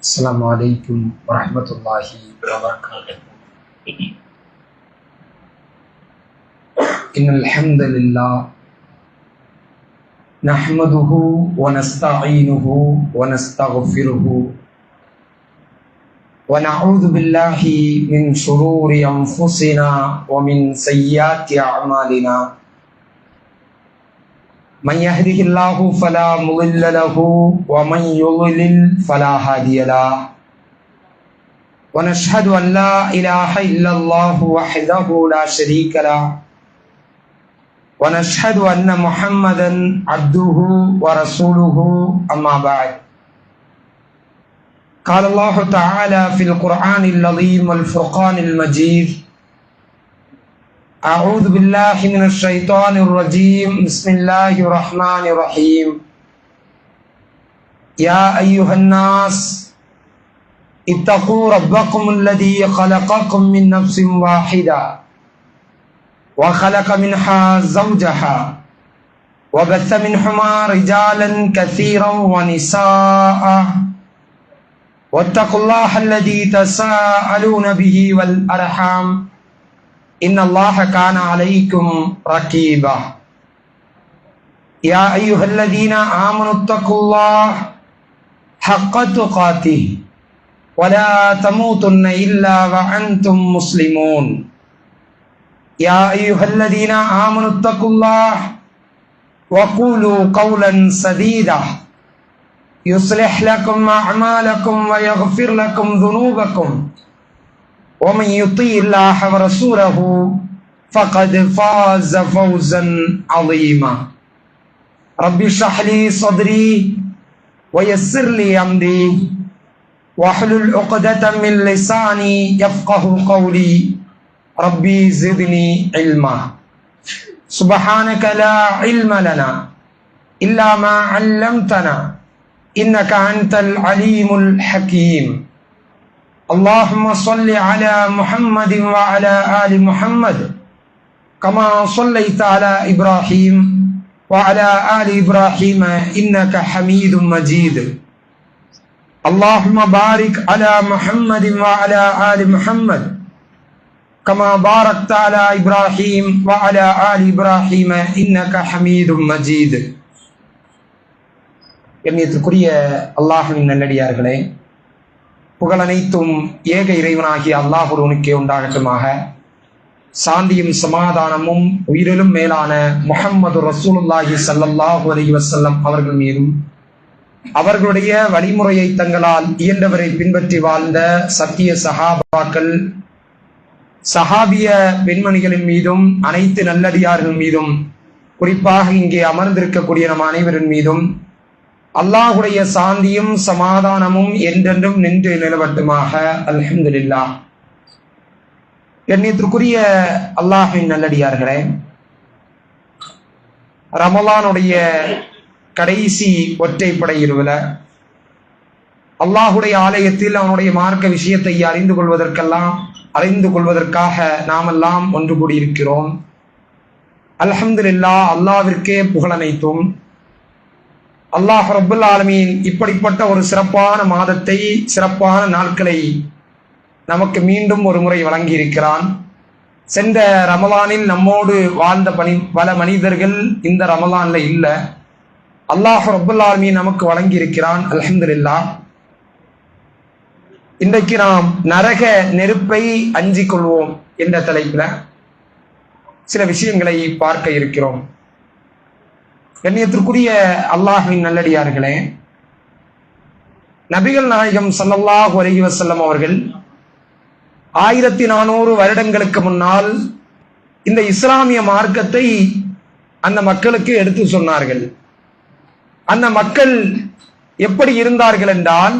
السلام عليكم ورحمة الله وبركاته. إن الحمد لله نحمده ونستعينه ونستغفره ونعوذ بالله من شرور أنفسنا ومن سيئات أعمالنا. من يهده الله فلا مضل له ومن يضلل فلا هادي له. ونشهد أن لا إله إلا الله وحده لا شريك له. ونشهد أن محمدا عبده ورسوله. أما بعد، قال الله تعالى في القرآن العظيم والفرقان المجيد: أعوذ بالله من الشيطان الرجيم. بسم الله الرحمن الرحيم. يا أيها الناس اتقوا ربكم الذي خلقكم من نفس واحدة وخلق منها زوجها وبث منهما رجالا كثيرا ونساء واتقوا الله الذي تساءلون به والأرحام إن الله كان عليكم رقيبا. يا أيها الذين آمنوا اتقوا الله حق تقاته ولا تموتن إلا وأنتم مسلمون. يا أيها الذين آمنوا اتقوا الله وقولوا قولا سديدا يصلح لكم أعمالكم ويغفر لكم ذنوبكم ومن يطيع الله ورسوله فقد فاز فوزا عظيما. رب اشرح لي صدري ويسر لي أمري واحلل عقدة من لساني يفقه قولي. ربي زدني علما. سبحانك لا علم لنا إلا ما علمتنا إنك أنت العليم الحكيم. اللهم صل على محمد وعلى آل محمد كما صليت على إبراهيم وعلى آل إبراهيم إنك حميد مجيد. اللهم بارك على محمد وعلى آل محمد كما باركت على إبراهيم وعلى آل إبراهيم إنك حميد مجيد. கண்ணியத்திற்குரிய அல்லாஹ்வின் நல்லடியார்களே, புகழனைத்தும் ஏக இறைவனாகிய அல்லாஹ் ஒருவனுக்கே உண்டாகட்டுமாக. சாந்தியும் சமாதானமும் உயிரிலும் மேலான முஹம்மது ரசூலுல்லாஹி ஸல்லல்லாஹு அலைஹி வஸல்லம் அவர்கள் மீதும் அவர்களுடைய வழிமுறையை தங்களால் இயன்றவரை பின்பற்றி வாழ்ந்த சத்திய சஹாபாக்கள், சஹாபிய பெண்மணிகளின் மீதும், அனைத்து நல்லடியார்கள் மீதும், குறிப்பாக இங்கே அமர்ந்திருக்கக்கூடிய நம் அனைவரின் மீதும் அல்லாஹுடைய சாந்தியும் சமாதானமும் என்றென்றும் நின்று நிலவட்டுமாக. அல்ஹம்துலில்லாஹ். கண்ணியத்திற்குரிய அல்லாஹ்வின் நல்லடியார்களே, ரமலானுடைய கடைசி ஒற்றைப்படை இரவுல அல்லாஹுடைய ஆலயத்தில் அவனுடைய மார்க்க விஷயத்தை அறிந்து கொள்வதற்காக நாமெல்லாம் ஒன்று கூடியிருக்கிறோம். அல்ஹம்துலில்லாஹ். அல்லாஹ்விற்கே புகழனைத்தும். அல்லாஹ் ரப்புல் ஆலமீன் இப்படிப்பட்ட ஒரு சிறப்பான மாதத்தை, சிறப்பான நாட்களை நமக்கு மீண்டும் ஒரு முறை வழங்கி இருக்கிறான். சென்ற ரமலானில் நம்மோடு வாழ்ந்த பல மனிதர்கள் இந்த ரமலான்ல இல்ல. அல்லாஹ் ரப்புல் ஆலமீன் நமக்கு வழங்கி இருக்கிறான். அல்ஹம்துலில்லாஹ். இன்றைக்கு நாம் நரக நெருப்பை அஞ்சிக் கொள்வோம் என்ற தலைப்பில் சில விஷயங்களை பார்க்க இருக்கிறோம். கண்ணியத்திற்குரிய அல்லாஹ்வின் நல்லடியார்களே, நபிகள் நாயகம் ஸல்லல்லாஹு அலைஹி வஸல்லம் அவர்கள் 1400 வருடங்களுக்கு முன்னால் இந்த இஸ்லாமிய மார்க்கத்தை அந்த மக்களுக்கு எடுத்து சொன்னார்கள். அந்த மக்கள் எப்படி இருந்தார்கள் என்றால்,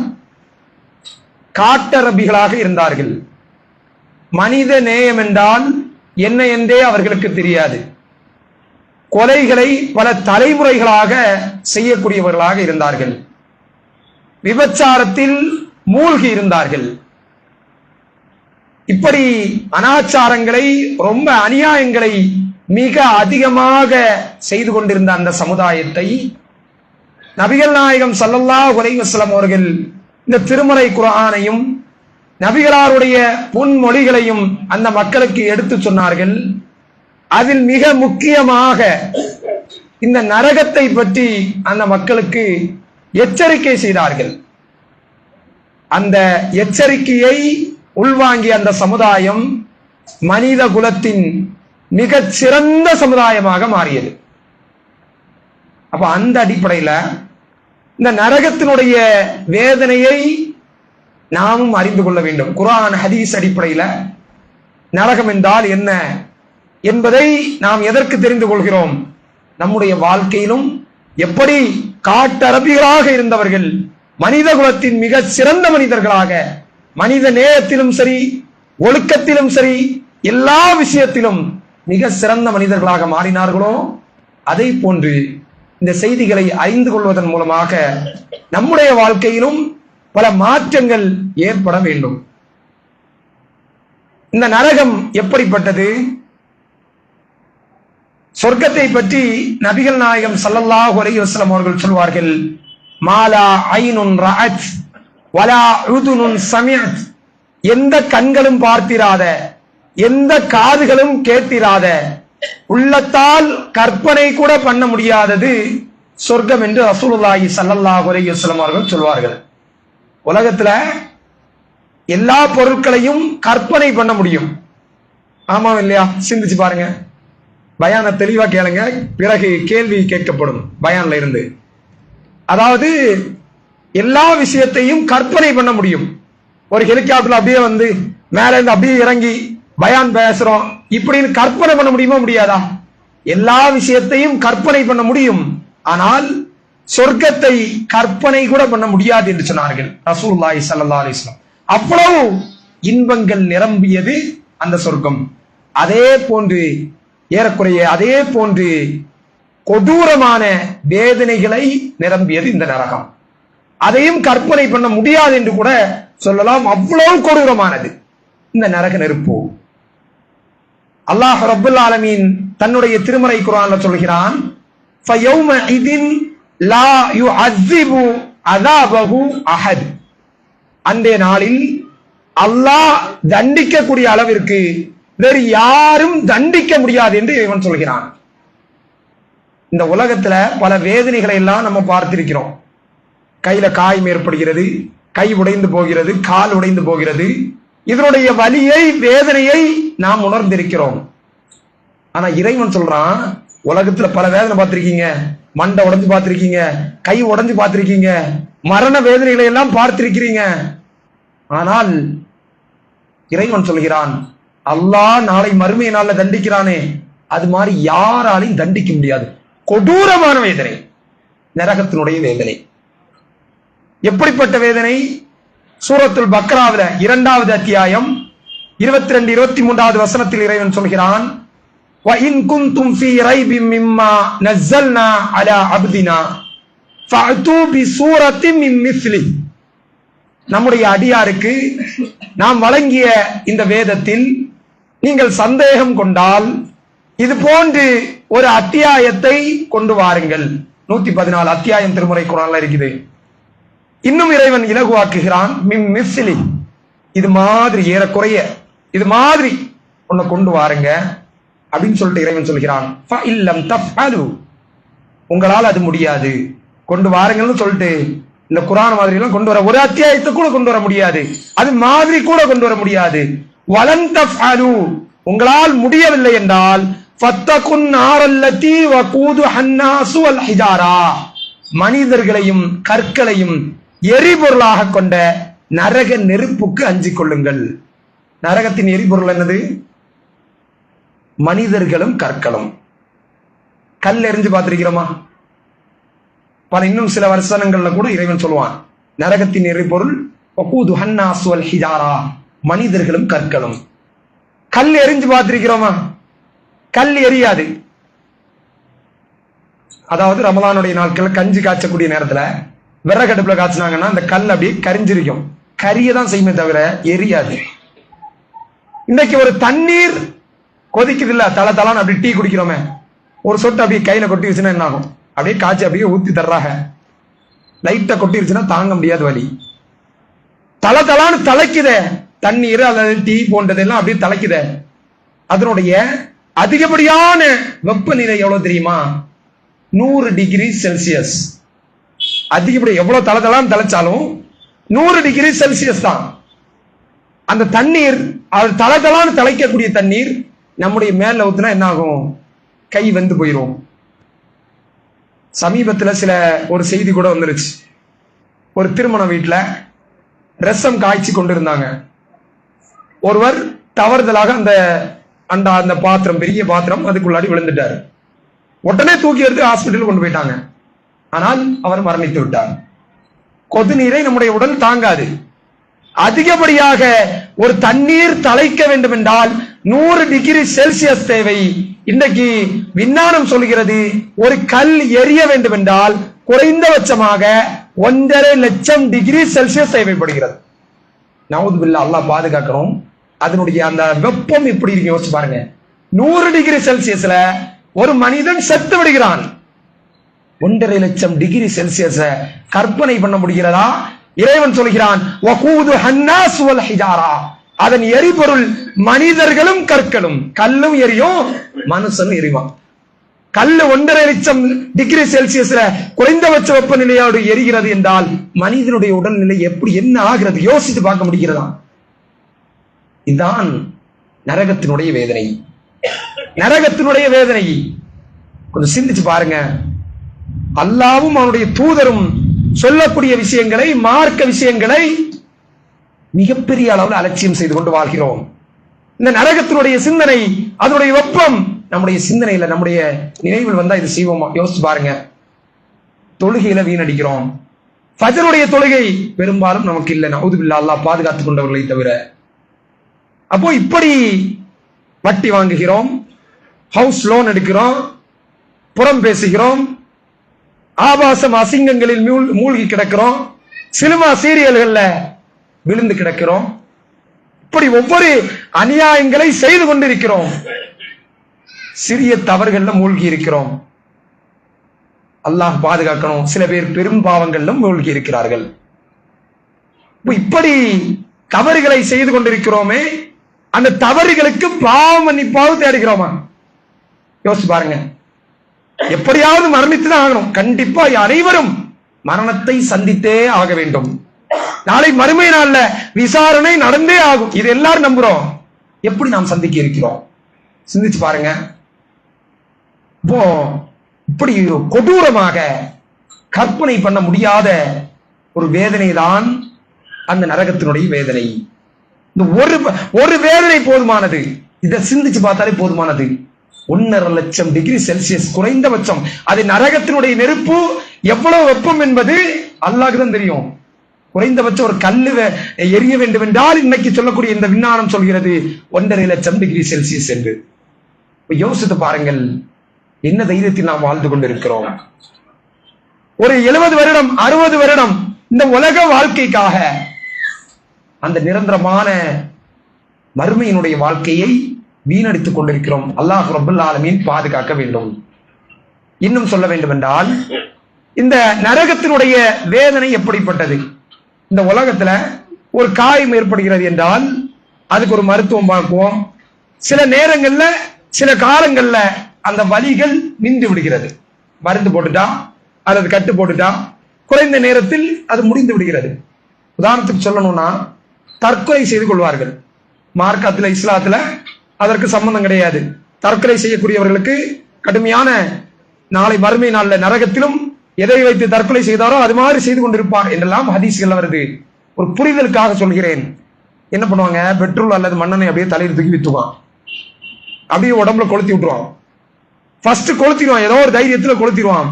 காட்டரபிகளாக இருந்தார்கள். மனித நேயம் என்றால் என்ன என்றே அவர்களுக்கு தெரியாது. கொலைகளை பல தலைமுறைகளாக செய்யக்கூடியவர்களாக இருந்தார்கள். விபச்சாரத்தில் மூழ்கி இருந்தார்கள். இப்படி அனாச்சாரங்களை, ரொம்ப அநியாயங்களை மிக அதிகமாக செய்து கொண்டிருந்த அந்த சமுதாயத்தை நபிகள் நாயகம் ஸல்லல்லாஹு அலைஹி வஸல்லம் அவர்கள் இந்த திருமறை குர்ஆனையும் நபிகளாருடைய பொன்மொழிகளையும் அந்த மக்களுக்கு எடுத்து சொன்னார்கள். அதில் மிக முக்கியமாக இந்த நரகத்தை பற்றி அந்த மக்களுக்கு எச்சரிக்கை செய்தார்கள். அந்த எச்சரிக்கையை உள்வாங்கிய அந்த சமுதாயம் மனித குலத்தின் மிகச் சிறந்த சமுதாயமாக மாறியது. அப்ப அந்த அடிப்படையில இந்த நரகத்தினுடைய வேதனையை நாமும் அறிந்து கொள்ள வேண்டும். குர்ஆன் ஹதீஸ் அடிப்படையில நரகம் என்றால் என்ன என்பதை நாம் எதற்கு தெரிந்து கொள்கிறோம்? நம்முடைய வாழ்க்கையிலும் எப்படி காட்டரபிகளாக இருந்தவர்கள் மனித குலத்தின் மிக சிறந்த மனிதர்களாக, மனித நேயத்திலும் சரி, ஒழுக்கத்திலும் சரி, எல்லா விஷயத்திலும் மிக சிறந்த மனிதர்களாக மாறினார்களோ, அதை போன்று இந்த செய்திகளை அறிந்து கொள்வதன் மூலமாக நம்முடைய வாழ்க்கையிலும் பல மாற்றங்கள் ஏற்பட வேண்டும். இந்த நரகம் எப்படிப்பட்டது? சொர்க்கத்தை பற்றி நபிகள் நாயகம் ஸல்லல்லாஹு அலைஹி வஸல்லம் அவர்கள் சொல்வார்கள், மாலா ஐனுன் ரஅத் வலா உதுனுன் சமிஅத், எந்த கண்களும் பார்த்திராத, எந்த காதுகளும் கேட்டிராத, உள்ளத்தால் கற்பனை கூட பண்ண முடியாதது சொர்க்கம் என்று ரசூலுல்லாஹி ஸல்லல்லாஹு அலைஹி வஸல்லம் அவர்கள் சொல்வார்கள். உலகத்துல எல்லா பொருட்களையும் கற்பனை பண்ண முடியும், ஆமா இல்லையா? சிந்திச்சு பாருங்க. பயான தெளிவா கேளுங்க, பிறகு கேள்வி கேட்கப்படும் பயான்ல இருந்து. அதாவது எல்லா விஷயத்தையும் கற்பனை பண்ண முடியும். ஒரு ஹெலிகாப்டர்ல அப்படியே வந்து மேல இருந்து அப்படியே இறங்கி பயான் பேசுறோம் இப்படின்னு கற்பனை பண்ண முடியுமா? முடியாதா? எல்லா விஷயத்தையும் கற்பனை பண்ண முடியும். ஆனால் சொர்க்கத்தை கற்பனை கூட பண்ண முடியாது என்று சொன்னார்கள் ரசூலுல்லாஹி ஸல்லல்லாஹு அலைஹி வஸல்லம். அவ்வளவு இன்பங்கள் நிரம்பியது அந்த சொர்க்கம். அதே போன்று ஏறக்குறைய அதே போன்று கொடூரமான வேதனைகளை நிரம்பியது இந்த நரகம். அதையும் கற்பனை பண்ண முடியாது என்று கூட சொல்லலாம், அவ்வளவு கொடூரமானது இந்த நரக நெருப்பு. அல்லாஹ் ரப்பல் ஆலமீன் தன்னுடைய திருமறை குர்ஆன்ல சொல்கிறான், ஃபயௌமஇதின் லா யுஅஸிபு அஸாபஹு அஹத், அன்றைய நாளில் அல்லாஹ் தண்டிக்கக்கூடிய அளவிற்கு வேறு யாரும் தண்டிக்க முடியாது என்று இவன் சொல்கிறான். இந்த உலகத்துல பல வேதனைகளை எல்லாம் நம்ம பார்த்திருக்கிறோம். கையில காயம் ஏற்படுகிறது, கை உடைந்து போகிறது, கால் உடைந்து போகிறது. இதனுடைய வலியை, வேதனையை நாம் உணர்ந்திருக்கிறோம். ஆனா இறைவன் சொல்றான், உலகத்துல பல வேதனை பார்த்திருக்கீங்க, மண்டை உடைஞ்சு பார்த்திருக்கீங்க, கை உடைஞ்சு பார்த்திருக்கீங்க, மரண வேதனைகளை எல்லாம் பார்த்திருக்கிறீங்க. ஆனால் இறைவன் சொல்கிறான், அல்லாஹ் நாளை மறுமை நாள்ல தண்டிக்கிறானே, அது மாதிரி யாராலையும் தண்டிக்க முடியாது. கொடூரமான வேதனை நரகத்தினுடைய வேதனை. எப்படிப்பட்ட வேதனை? சூரத்துல் பக்ராவில 2வது அத்தியாயம் 22, 23வது வசனத்தில் இறைவன் சொல்கிறான், وَإِن كُنتُمْ فِي رَيْبٍ مِّمَّا نَزَّلْنَا عَلَى عَبْدِنَا فَأْتُوا بِسُورَةٍ مِّن مِثْلِهِ, நம்முடைய அடியாருக்கு நாம் வழங்கிய இந்த வேதத்தில் நீங்கள் சந்தேகம் கொண்டால் இது போன்று ஒரு அத்தியாயத்தை கொண்டு வாருங்கள். 114 அத்தியாயம் திருமறை குர்ஆன்ல இருக்குது. இன்னும் இறைவன் இலகுவாக்குகிறான், மின் மிஸ்லி, இது மாதிரி ஏறக்குறைய இது மாதிரி உன்னை கொண்டு வாருங்க அப்படின்னு சொல்லிட்டு இறைவன் சொல்கிறான். ஃபஇல்லம் தஃஅலு, உங்களால் அது முடியாது, கொண்டு வாருங்கன்னு சொல்லிட்டு இந்த குர்ஆன் மாதிரி எல்லாம் கொண்டு வர, ஒரு அத்தியாயத்தை கூட கொண்டு வர முடியாது, அது மாதிரி கூட கொண்டு வர முடியாது. வலன் தஃஅலு, உங்களால் முடியவில்லை என்றால் ஃபத்தகுன் நாரல்லதி வகூதுஹா அன்னாசு வல் ஹிஜாரா, மனிதர்களையும் கற்களையும் எரிபொருளாக கொண்ட நரக நெருப்புக்கு அஞ்சிக் கொள்ளுங்கள். நரகத்தின் எரிபொருள் என்னது? மனிதர்களும் கற்களும். கல் எரிஞ்சு பார்த்திருக்கிறோமா? பல இன்னும் சில வருஷங்கள்ல கூட இறைவன் சொல்லுவான், நரகத்தின் எரிபொருள் வகூதுஹா அன்னாசு வல் ஹிஜாரா, மனிதர்களும் கற்களும். கல் எரிஞ்சு பார்த்திருக்கிறோமா? கல் எரியாது. அதாவது ரமலானுடைய நாட்கள் கஞ்சி காய்ச்சக்கூடிய நேரத்துல விறகடுப்புல காய்ச்சினாங்கன்னா அந்த கல் அப்படியே கரிஞ்சிருக்கும், கரியதான் செய்யுமே தவிர எரியாது. இன்னைக்கு ஒரு தண்ணீர் கொதிக்குது இல்ல, தலை தலான்னு அப்படி டீ குடிக்கிறோமே, ஒரு சொட்டு அப்படியே கையில கொட்டிருச்சுன்னா என்ன ஆகும்? அப்படியே காய்ச்சி அப்படியே ஊத்தி தர்றாங்க. லைட்டா கொட்டிருச்சுன்னா தாங்க முடியாது வலி. தளதளான்னு தலைக்குத தண்ணீர் அல்லது டீ போன்றதெல்லாம் அப்படியே தலைக்குத. அதனுடைய அதிகப்படியான வெப்பநிலை எவ்வளவு தெரியுமா? 100 டிகிரி செல்சியஸ். அதிகப்படி எவ்வளவு தளதளான்னு தலைச்சாலும் 100 டிகிரி செல்சியஸ் தான். அந்த தண்ணீர், அது தளதளான்னு தலைக்கக்கூடிய தண்ணீர் நம்முடைய மேல ஊத்துனா என்ன ஆகும்? கை வந்து போயிடும். சமீபத்தில் ஒரு செய்தி கூட வந்துருச்சு. ஒரு திருமண வீட்டுல ரசம் காய்ச்சி கொண்டிருந்தாங்க. ஒருவர் தவறுதலாக அந்த பாத்திரம், பெரிய பாத்திரம், அதுக்குள்ளாடி விழுந்துட்டார். உடனே தூக்கி எடுத்து ஹாஸ்பிட்டல் கொண்டு போயிட்டாங்க. ஆனால் அவர் மரணித்து விட்டார். கொது நீரை நம்முடைய உடல் தாங்காது. அதிகப்படியாக ஒரு தண்ணீர் தலைக்க வேண்டும் என்றால் 100 டிகிரி செல்சியஸ் தேவை. இன்றைக்கு விஞ்ஞானம் சொல்கிறது, ஒரு கல் எரிய வேண்டும் என்றால் குறைந்தபட்சமாக 1.5 லட்சம் டிகிரி செல்சியஸ் தேவைப்படுகிறது. நவுது பில்லா, அல்லாஹ் பாதுகாக்கணும். அதனுடைய அந்த வெப்பம் எப்படி இருக்கு யோசிச்சு பாருங்க. 100 டிகிரி செல்சியஸ்ல ஒரு மனிதன் செத்து விடுகிறான். 1.5 லட்சம் டிகிரி செல்சியஸ கற்பனை பண்ண முடிகிறதா? இறைவன் சொல்கிறான், அதன் எரிபொருள் மனிதர்களும் கற்களும். கல்லும் எரியும், மனுஷனும் எரிவான். கல்லு 1.5 லட்சம் டிகிரி செல்சியஸ்ல குறைந்தபட்ச வெப்பநிலையோடு எரிகிறது என்றால் மனிதனுடைய உடல்நிலை எப்படி என்ன ஆகிறது யோசித்து பார்க்க முடிகிறதா? இதுதான் நரகத்தினுடைய வேதனை. நரகத்தினுடைய வேதனை கொஞ்சம் சிந்திச்சு பாருங்க. அல்லாவும் அவனுடைய தூதரும் சொல்லக்கூடிய விஷயங்களை, மார்க்க விஷயங்களை மிகப்பெரிய அளவில் அலட்சியம் செய்து கொண்டு வாழ்கிறோம். இந்த நரகத்தினுடைய சிந்தனை, அதனுடைய வெப்பம் நம்முடைய சிந்தனையில, நம்முடைய நினைவில் வந்தா இது செய்வோமா? யோசிச்சு பாருங்க. தொழுகையில வீணடிக்கிறோம். ஃபஜ்ருடைய தொழுகை பெரும்பாலும் நமக்கு இல்லை. நவுது பில்லா, அல்லாஹ் பாதுகாத்துக் கொண்டவர்களை தவிர. அப்போ இப்படி வட்டி வாங்குகிறோம், ஹவுஸ் லோன் எடுக்கிறோம், புறம் பேசுகிறோம், ஆபாசம் அசிங்கங்களில் மூழ்கி கிடக்கிறோம், சினிமா சீரியல்கள்ல விழுந்து கிடக்கிறோம். இப்படி ஒவ்வொரு அநியாயங்களை செய்து கொண்டிருக்கிறோம். சிறிய தவறுகள்ல மூழ்கி இருக்கிறோம். அல்லாஹ் பாதுகாக்கணும். சில பேர் பெரும் பாவங்களிலும் மூழ்கி இருக்கிறார்கள். இப்படி தவறுகளை செய்து கொண்டிருக்கிறோமே, அந்த தவறுகளுக்கு பாவ மன்னிப்பாவது தேடுகிறோமா? யோசிச்சு பாருங்க. எப்படியாவது மரணித்துதான் ஆகணும். கண்டிப்பா அனைவரும் மரணத்தை சந்தித்தே ஆக வேண்டும். நாளை மறுமை நாள்ல விசாரணை நடந்தே ஆகும். இது எல்லாரும் நம்புறோம். எப்படி நாம் சந்திக்க இருக்கிறோம்? சிந்திச்சு பாருங்க. இப்போ இப்படி கொடூரமாக கற்பனை பண்ண முடியாத ஒரு வேதனை தான் அந்த நரகத்தினுடைய வேதனை. இந்த ஒரு வேதனை போதுமானது. இதை சிந்திச்சு பார்த்தாலே போதுமானது. 1.5 லட்சம் டிகிரி செல்சியஸ் குறைந்தபட்சம். அது நரகத்தினுடைய நெருப்பு எவ்வளவு வெப்பம் என்பது அல்லாஹ்க்கு தான் தெரியும். குறைந்தபட்சம் ஒரு கல்லு எரிய வேண்டும் என்றால் இன்னைக்கு சொல்லக்கூடிய இந்த விஞ்ஞானம் சொல்கிறது 1.5 லட்சம் டிகிரி செல்சியஸ் என்று. யோசித்து பாருங்கள், என்ன தைரியத்தில் நாம் வாழ்ந்து கொண்டிருக்கிறோம். ஒரு 70 வருடம் 60 வருடம் இந்த உலக வாழ்க்கைக்காக அந்த நிரந்தரமான மறுமையினுடைய வாழ்க்கையை வீணடித்துக் கொண்டிருக்கிறோம். அல்லாஹ் ரப்பல் ஆலமீன் பாதுகாக்க வேண்டும். இன்னும் சொல்ல வேண்டும் என்றால், இந்த நரகத்தினுடைய வேதனை எப்படிப்பட்டது? இந்த உலகத்துல ஒரு காயம் ஏற்படுகிறது என்றால் அதுக்கு ஒரு மருத்துவம் பார்க்குவோம். சில நேரங்கள்ல, சில காலங்கள்ல அந்த வலிகள் நின்று விடுகிறது. மருந்து போட்டுட்டா அல்லது கட்டு போட்டுட்டா குறைந்த நேரத்தில் அது முடிந்து விடுகிறது. உதாரணத்துக்கு சொல்லணும்னா, தற்கொலை செய்து கொள்வார்கள். மார்க்கத்துல, இஸ்லாத்துல அதற்கு சம்பந்தம் கிடையாது. தற்கொலை செய்யக்கூடியவர்களுக்கு கடுமையான நாளை மறுமை நாள்ல நரகத்திலும் எதை வைத்து தற்கொலை செய்தாரோ அது மாதிரி செய்து கொண்டிருப்பார் என்றெல்லாம் ஹதீஸ்கள் வருது. ஒரு புரிதலுக்காக சொல்கிறேன். என்ன பண்ணுவாங்க? பெட்ரோல் அல்லது மண்ணெண்ணெய் அப்படியே தலையில் தூக்கி வித்துவான், அப்படியே உடம்புல கொளுத்தி விட்டுருவான். ஃபர்ஸ்ட் கொளுத்திடுவான், ஏதோ ஒரு தைரியத்துல கொளுத்திடுவான்.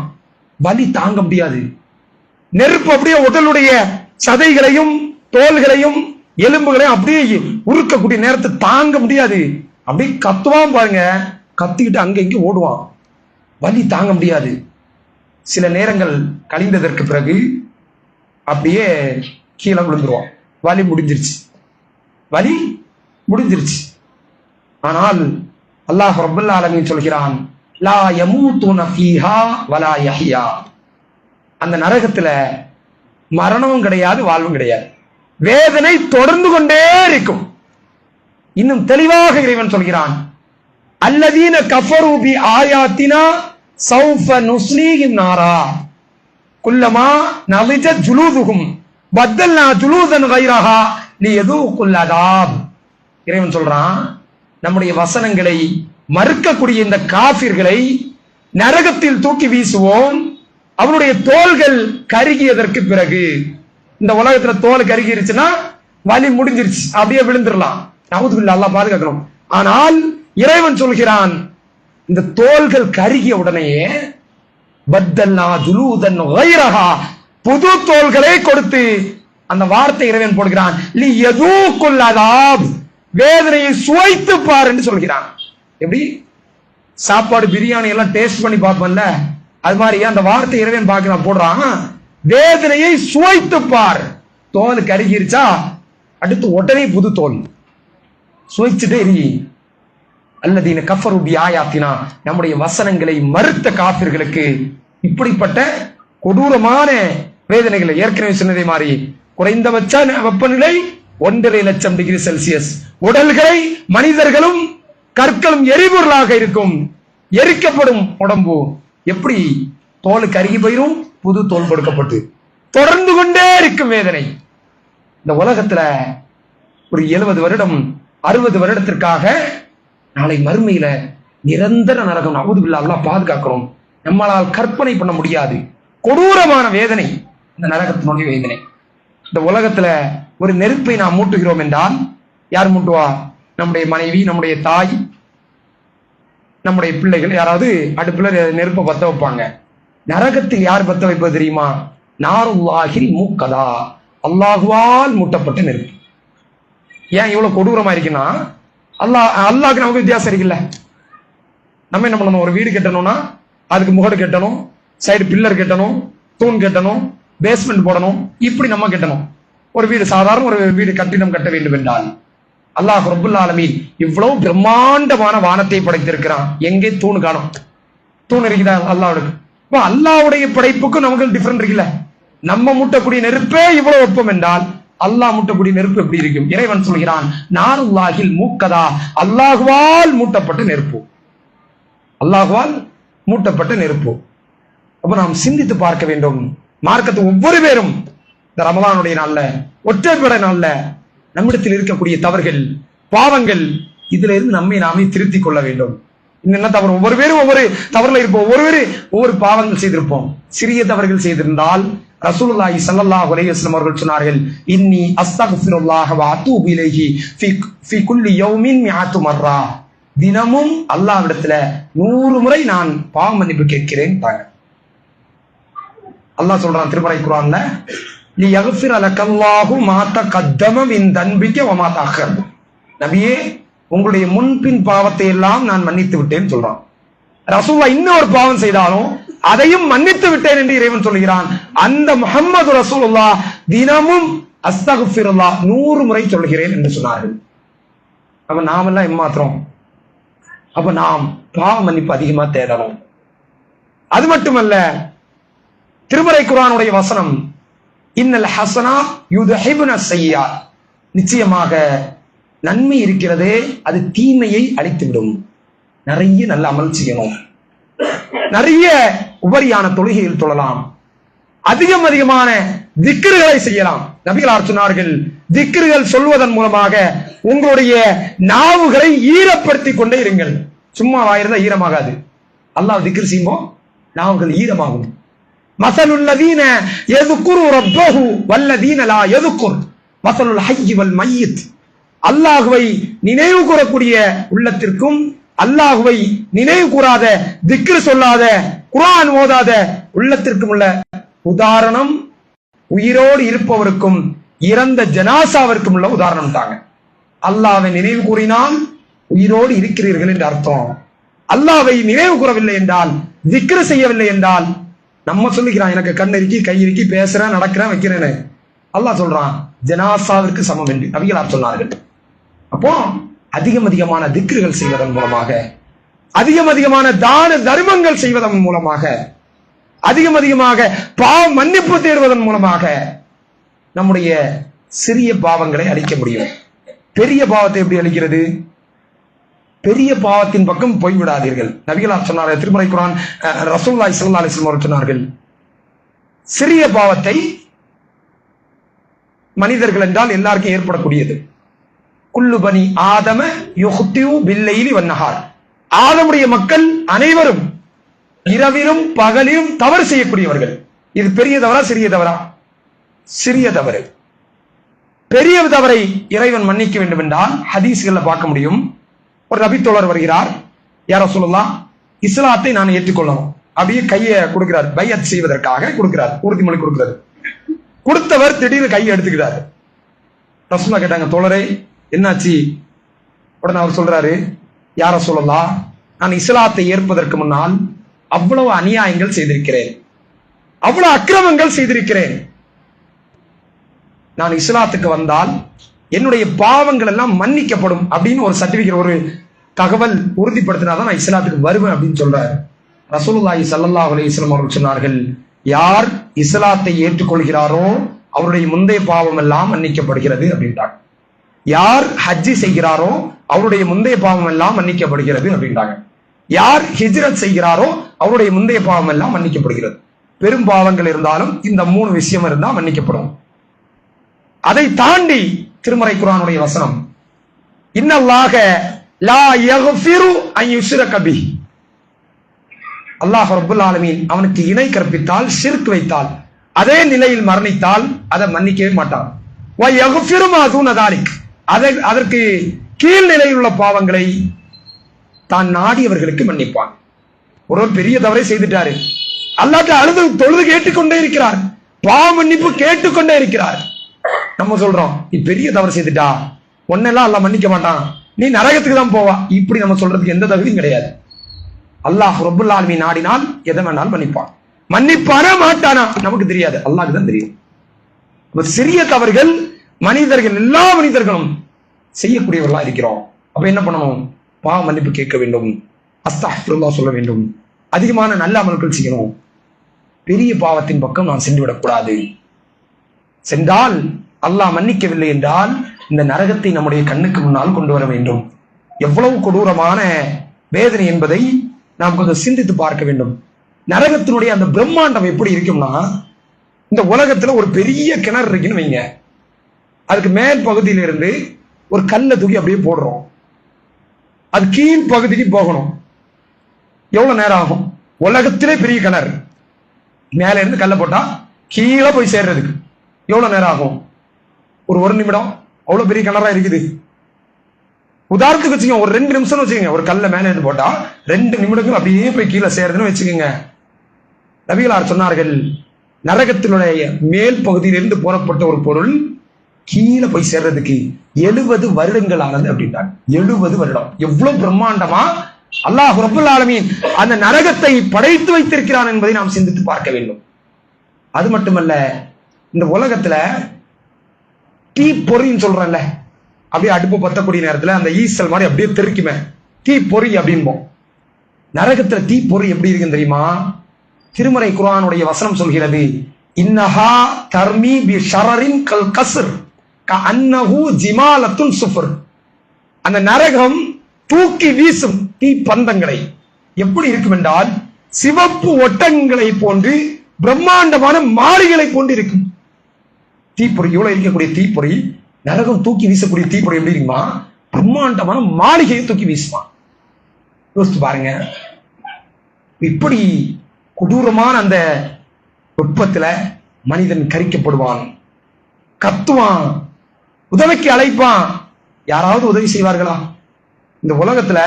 வலி தாங்க முடியாது. நெருப்பு அப்படியே உடலுடைய சதைகளையும் தோள்களையும் எலும்புகளையும் அப்படியே உருக்கக்கூடிய நேரத்தை தாங்க முடியாது. அப்படியே கத்துவான் பாருங்க, கத்திக்கிட்டு அங்க இங்க ஓடுவான். வலி தாங்க முடியாது. சில நேரங்கள் கழிந்ததற்கு பிறகு அப்படியே கீழே விழுந்துருவான். வலி முடிஞ்சிருச்சு, வலி முடிஞ்சிருச்சு. ஆனால் அல்லாஹ் ரப்பல் ஆலமீன் சொல்கிறான், லா யமூதுன ஃபீஹா வலா யஹ்யா. அந்த நரகத்துல மரணமும் கிடையாது, வாழ்வும் கிடையாது. வேதனை தொடர்ந்து கொண்டே இருக்கும். இன்னும் தெளிவாக இறைவன் சொல்கிறான், அல்லதீன கஃபரு பி ஆயாத்தினா சௌஃப நுஸ்லீஹிம் நாரா குல்லமா நலிஜத் ஜுலூதுஹும் பத்தல்னா ஜுலூதன் கைரஹா லியதூகுல் அதாப். இறைவன் சொல்றான், நம்முடைய வசனங்களை மறுக்கக்கூடிய இந்த காஃபிர்களை நரகத்தில் தூக்கி வீசுவோம். அவனுடைய தோள்கள் கருகியதற்கு பிறகு, இந்த உலகத்துல தோல் கருகிருச்சுன்னா வலி முடிஞ்சிருச்சு, அப்படியே விழுந்துடலாம். நவுதுபில்லாஹ், அல்லாஹ் பாதுகாக்கணும். ஆனால் இறைவன் சொல்கிறான், இந்த தோள்கள் கருகிய உடனேயே பத்தல்னா ஜுலூதன் கைரஹா, புது தோள்களை கொடுத்து, அந்த வார்த்தை இறைவன் போடுகிறான், லியதூகுல் அதாப், வேதனையை சுவைத்து பார் என்று சொல்கிறான். எப்படி சாப்பாடு பிரியாணி எல்லாம் டேஸ்ட் பண்ணி பார்ப்போம்ல, அது மாதிரி அந்த வார்த்தை இறைவன் பார்க்கிறான், போடுறான், வேதனையை சுவைத்து பார். தோல் கருகிருச்சா அடுத்து உடனே புது தோல் சுவைச்சுட்டே இரு. அல்லதீன கஃபரு பி ஆயாத்தினா, நம்முடைய வசனங்களை மறுத்த காபிர்களுக்கு இப்படிப்பட்ட கொடூரமான வேதனைகளை, ஏற்கனவே சொன்னதை மாதிரி குறைந்தபட்ச வெப்பநிலை 1.5 லட்சம் டிகிரி செல்சியஸ், உடல்களை மனிதர்களும் கற்களும் எரிபொருளாக இருக்கும், எரிக்கப்படும் உடம்பு. எப்படி தோல் கருகி போயிரும், புது தோல் கொடுக்கப்பட்டு தொடர்ந்து கொண்டே இருக்கும் வேதனை. இந்த உலகத்துல ஒரு 70 வருடம் 60 வருடத்திற்காக நாளை மறுமையில நிரந்தர நரகம். நவுதுபில்லாஹ், அல்லாஹ் பாதுகாக்கிறோம். நம்மளால் கற்பனை பண்ண முடியாது கொடூரமான வேதனை இந்த நரகத்தினுடைய வேதனை. இந்த உலகத்துல ஒரு நெருப்பை நாம் மூட்டுகிறோம் என்றால் யார் மூட்டுவா? நம்முடைய மனைவி, நம்முடைய தாய், நம்முடைய பிள்ளைகள். யாராவது அடுப்புல நெருப்பை பத்த வைப்பாங்க. நரகத்தில் யார் பத்த வைப்பது தெரியுமா? நாருல்லாஹில் மூக்கதா, அல்லாஹுவால் மூட்டப்பட்ட நெருப்பு. ஏன் இவ்வளவு கொடூரமா இருக்குன்னா, அல்லாஹ்க்கு நமக்கு வித்தியாசம் இருக்குல்ல. நம்ம என்ன பண்ணணும்? ஒரு வீடு கட்டணும்னா அதுக்கு முகடு கட்டணும், சைடு பில்லர் கட்டணும், தூண் கட்டணும், பேஸ்மெண்ட் போடணும், இப்படி நம்ம கட்டணும். ஒரு வீடு, சாதாரண ஒரு வீடு கட்டிடம் கட்ட வேண்டும் என்றால் அல்லாஹ் ரப்புல் ஆலமீன் இவ்வளவு பிரம்மாண்டமான வானத்தை படைத்திருக்கிறான். எங்கே தூண் காணும்? தூண் இருக்குதா? அல்லாஹ்வுக்கு. அல்லாஹ்வுடைய படைப்புக்கும் நமக்கு டிஃபரெண்ட் இருக்குல்ல. நம்ம மூட்டக்கூடிய நெருப்பே இவ்வளவு வெப்பம் என்றால் அல்லாஹ் மூட்டக்கூடிய நெருப்பு எப்படி இருக்கும்? இறைவன் சொல்கிறான், நாருல்லாஹில் மூக்கதா, அல்லாஹுவால் மூட்டப்பட்ட நெருப்பு, அல்லாஹுவால் மூட்டப்பட்ட நெருப்பு. அப்ப நாம் சிந்தித்து பார்க்க வேண்டும். மார்க்கத்தை ஒவ்வொரு பேரும் இந்த ரமலானுடைய நாள்ல, ஒற்றைப்படை நாள்ல நம்மிடத்தில் இருக்கக்கூடிய தவறுகள், பாவங்கள், இதுல இருந்து நம்மை நாமே திருத்திக் கொள்ள வேண்டும். என்ன தவறு? ஒவ்வொரு பேரும் ஒவ்வொரு தவறுல இருப்போம், ஒவ்வொரு பாவங்கள் செய்திருப்போம். சிறிய தவறுகள் செய்திருந்தால் ரசூலுல்லாஹி ஸல்லல்லாஹு அலைஹி வஸல்லம் அவர்கள் சொன்னார்கள், இன்னி அஸ்தக்ஃபிருல்லாஹ வ அத்தூபு இலைஹி ஃபீ குல்லி யௌமின் மிஅத்து மர்ரா, தினமும் அல்லாஹ்விடத்துல 100 முறை நான் பாவ மன்னிப்பு கேட்கிறேன். அல்லாஹ் சொல்றான் திருமறை குர்ஆன்ல, லியக்ஃபிர லக்கல்லாஹு மா தகத்தம மின் தன்பிக வ மா தஅக்கர், நபியே உங்களுடைய முன்பின் பாவத்தை எல்லாம் நான் மன்னித்து விட்டேன்னு சொல்றான். ரசூலுல்லாஹ் இன்னொரு பாவம் செய்தாலும் அதையும் மன்னித்து விட்டேன் என்று இறைவன் சொல்கிறான். அந்த முஹம்மது ரசூலுல்லாஹ் தினமும் அஸ்தக்ஃபிருல்லாஹ் 100 முறை சொல்கிறேன் என்று சொன்னார்கள். அப்ப நாமெல்லாம் ஏமாத்துறோம். அப்ப நாம் பாவ மன்னிப்பு அதிகமா தேடணும். அது மட்டுமல்ல, திருமறை குர்ஆனுடைய வசனம், இன்னல் ஹஸனா யுத்ஹிபுன ஸய்யிஆத், நிச்சயமாக நன்மை இருக்கிறதே அது தீமையை அழித்துவிடும். நிறைய நல்ல அமல் செய்யணும், நிறைய உபரியான தொழுகையில் தொழலாம், அதிகமான திக்ருகளை செய்யலாம். நபிகளார் சொன்னார்கள், திக்ருகள் சொல்வதன் மூலமாக உங்களுடைய நாவுகளை ஈரப்படுத்திக் கொண்டே இருங்கள். சும்மா வாயிருந்தா ஈரமாகாது. அல்லாஹ் திக்ரு செய்யும்போது நாவுகள் ஈரமாகும். மஸலுல் லதீன யذ்குரு ரப்பஹு வல்லதீன லா யذ்குர் மஸலுல் ஹய்ய் வல் மய்யித், அல்லாஹ்வை நினைவு கூறக்கூடிய உள்ளத்திற்கும் அல்லாஹ்வை நினைவு கூறாத, திக்ரு சொல்லாத, குர்ஆன் ஓதாத உள்ளத்திற்கும் உள்ள உதாரணம் உயிரோடு இருப்பவருக்கும் இறந்த ஜனாசாவிற்கும் உள்ள உதாரணம் தாங்க. அல்லாஹ்வை நினைவு கூறினால் உயிரோடு இருக்கிறீர்கள் என்று அர்த்தம். அல்லாஹ்வை நினைவு கூறவில்லை என்றால், திக்ரு செய்யவில்லை என்றால், நம்ம சொல்லிக்கிறான் எனக்கு கண் இருக்கி கை இருக்கி பேசுறேன் நடக்கிறேன் வைக்கிறேன்னு, அல்லாஹ் சொல்றான் ஜனாசாவிற்கு சமம் என்று நபிகளார் சொன்னார்கள். அப்போ அதிகமான திக்ருகள் செய்வதன் மூலமாக, அதிகமான தான தர்மங்கள் செய்வதன் மூலமாக, அதிகமாக பாவ மன்னிப்பு தேடுவதன் மூலமாக நம்முடைய சிறிய பாவங்களை அழிக்க முடியும். பெரிய பாவத்தை எப்படி அழிக்கிறது? பெரிய பாவத்தின் பக்கம் போய்விடாதீர்கள். நபிகளார் சொன்னார்கள், திருமறை குர்ஆன் ரசூலுல்லாஹி ஸல்லல்லாஹு அலைஹி வஸல்லம் அவர்கள் சொன்னார்கள், சிறிய பாவத்தை, மனிதர்கள் என்றால் எல்லாருக்கும் ஏற்படக்கூடியது, குல்லு பனி ஆதம யுஹ்திஉ பில்லைலி வன்னஹார், ஆதமுடைய மக்கள் அனைவரும் இரவிலும் பகலிலும் தவறு செய்யக்கூடியவர்கள். இது பெரிய தவறா சிறிய தவறா? சிறிய தவறு. பெரிய தவறை இறைவன் மன்னிக்க வேண்டும் என்றால் ஹதீஸ்களை பார்க்க முடியும். ஒரு நபித்தோழர் வருகிறார், யா ரசூலுல்லாஹ், இஸ்லாத்தை நான் ஏற்றுக்கொள்ளணும், அப்படியே கையை கொடுக்கிறார், பைஅத் செய்வதற்காக கொடுக்கிறார், உறுதிமொழி கொடுக்கிறார். கொடுத்தவர் திடீர்னு கையை எடுத்துக்கிறார். ரசூலுல்லாஹ் கேட்டாங்க, தோழரை என்னாச்சு? உடனே அவர் சொல்றாரு, யா ரசூலுல்லாஹ், நான் இஸ்லாத்தை ஏற்பதற்கு முன்னால் அவ்வளவு அநியாயங்கள் செய்திருக்கிறேன், அவ்வளவு அக்கிரமங்கள் செய்திருக்கிறேன். நான் இஸ்லாத்துக்கு வந்தால் என்னுடைய பாவங்கள் எல்லாம் மன்னிக்கப்படும் அப்படின்னு ஒரு சர்டிபிகேட், ஒரு தகவல் உறுதிப்படுத்தினாதான் நான் இஸ்லாத்துக்கு வருவேன் அப்படின்னு சொல்றாரு. ரசூலுல்லாஹி ஸல்லல்லாஹு அலைஹி வஸல்லம் அவர்கள் சொன்னார்கள், யார் இஸ்லாத்தை ஏற்றுக்கொள்கிறாரோ அவருடைய முந்தைய பாவம் எல்லாம் மன்னிக்கப்படுகிறது அப்படின்றாங்க. யார் ஹஜ்ஜி செய்கிறாரோ அவருடைய முந்தைய பாவம் எல்லாம் மன்னிக்கப்படுகிறது அப்படின்றாங்க. யார் ஹிஜ்ரத் செய்கிறாரோ அவருடைய முந்தைய பாவம் எல்லாம் மன்னிக்கப்படுகிறது. பெரும் பாவங்கள் இருந்தாலும் இந்த 3 விஷயம் இருந்தால் மன்னிக்கப்படும். அதை தாண்டி திருமறை குர்ஆனுடைய வசனம், இன்னல்லாஹ லா யக்ஃபிரு அன் யுஷ்ரக பிஹி, அல்லாஹ் ரப்பல் ஆலமீன் அவனுக்கு இணை கற்பித்தால், ஷிர்க் வைத்தால், அதே நிலையில் மரணித்தால் அதை மன்னிக்கவே மாட்டான். வ யக்ஃபிரு மா தூன தாலிக், அதற்கு கீழ் நிலையில் உள்ள பாவங்களை தான் நாடியவர்களுக்கு மன்னிப்பான். ஒருவர் பெரிய தவறை செய்துட்டாரு, அல்லாஹ்ட்ட அழுது தொழுது கேட்டுக்கொண்டே இருக்கிறார், பாவ மன்னிப்பு கேட்டுக்கொண்டே இருக்கிறார். நம்ம சொல்றோம், நீ பெரிய தவறு செய்துட்டா ஒன்னெல்லாம் அல்லாஹ் மன்னிக்க மாட்டான், நீ நரகத்துக்கு தான் போவா. இப்படி நம்ம சொல்றதுக்கு எந்த தகுதியும் கிடையாது. அல்லாஹ் ரப்பல் ஆலமீன் நாடினால் எதை வேணாலும் மன்னிப்பான். மன்னிப்பானா மாட்டானா நமக்கு தெரியாது, அல்லாஹ்க்கு தான் தெரியும். சிறிய தவறுகள் மனிதர்கள், எல்லா மனிதர்களும் செய்யக்கூடியவர்களா இருக்கிறோம். அப்ப என்ன பண்ணணும்? பாவ மன்னிப்பு கேட்க வேண்டும், அஸ்தக்ஃபிருல்லாஹ் சொல்ல வேண்டும், அதிகமான நல்ல அமல்கள் செய்யணும். பெரிய பாவத்தின் பக்கம் நான் சென்று விடக்கூடாது. சென்றால் அல்லாஹ் மன்னிக்கவில்லை என்றால் இந்த நரகத்தை நம்முடைய கண்ணுக்கு முன்னால் கொண்டு வர வேண்டும். எவ்வளவு கொடூரமான வேதனை என்பதை நாம் கொஞ்சம் சிந்தித்து பார்க்க வேண்டும். நரகத்தினுடைய அந்த பிரம்மாண்டம் எப்படி இருக்கும்னா, இந்த உலகத்துல ஒரு பெரிய கிணறு இருக்குன்னு வைங்க, அதுக்கு மேல் பகுதியிலிருந்து ஒரு கல்லை தூக்கி அப்படியே போடுறோம், அது கீழ் பகுதிக்கு போகணும். எவ்வளவு நேரம் ஆகும்? உலகத்திலே பெரிய கிணறு, மேல இருந்து கல்லை போட்டா கீழே போய் சேர்றதுக்கு எவ்வளவு நேரம் ஆகும்? ஒரு நிமிடம். அவ்வளவு பெரிய கிணறா இருக்குது. உதாரணத்துக்கு வச்சுக்கோங்க, ஒரு 2 நிமிஷம் வச்சுக்கோங்க, ஒரு கல்ல மேல இருந்து போட்டா 2 நிமிடங்கள் அப்படியே போய் கீழே சேருதுன்னு வச்சுக்கோங்க. நபிகளார் சொன்னார்கள், நரகத்தினுடைய மேல் பகுதியிலிருந்து போறப்பட்ட ஒரு பொருள் கீழே போய் சேர்றதுக்கு 70 வருடங்கள் ஆனது அப்படின்றாங்க. 70 வருடம். எவ்வளவு பிரம்மாண்டமா அல்லாஹ் ரப்பல் ஆலமீன் அந்த நரகத்தை படைத்து வைத்திருக்கிறான் என்பதை நாம் சிந்தித்து பார்க்க வேண்டும். அது மட்டுமல்ல, இந்த உலகத்துல தீ பொறின்னு சொல்றேன்ல, அப்படியே அடுப்பு பத்தக்கூடிய நேரத்துல அந்த ஈசல் மாதிரி அப்படியே தெறிக்குமே, தீ பொறி அப்படின்போம். நரகத்துல தீ பொறி எப்படி இருக்குன்னு தெரியுமா? திருமறை குர்ஆனுடைய வசனம் சொல்கிறது, இன்னஹா தர்மி பி ஷரரின் கல் கஸ்ர் கஅன்னஹு ஜிமாலத்துன் சுஃபர். அந்த நரகம் தூக்கி வீசும் தீ பந்தங்களை எப்படி இருக்கும் என்றால், சிவப்பு ஒட்டங்களை போன்று பிரம்மாண்டமான மாளிகளை கொண்டு இருக்கும். தீப்பொறி இவ்வளவு இருக்கக்கூடிய தீப்பொறி, நரகம் தூக்கி வீசக்கூடிய தீப்பொறி எப்படி இருக்குமா? பிரம்மாண்டமான மாளிகையை தூக்கி வீசுமா. யோசித்து பாருங்க. இப்படி கொடூரமான அந்த வெப்பத்துல மனிதன் கரிக்கப்படுவான், கத்துவான், உதவிக்கு அழைப்பான். யாராவது உதவி செய்வார்களா? இந்த உலகத்துல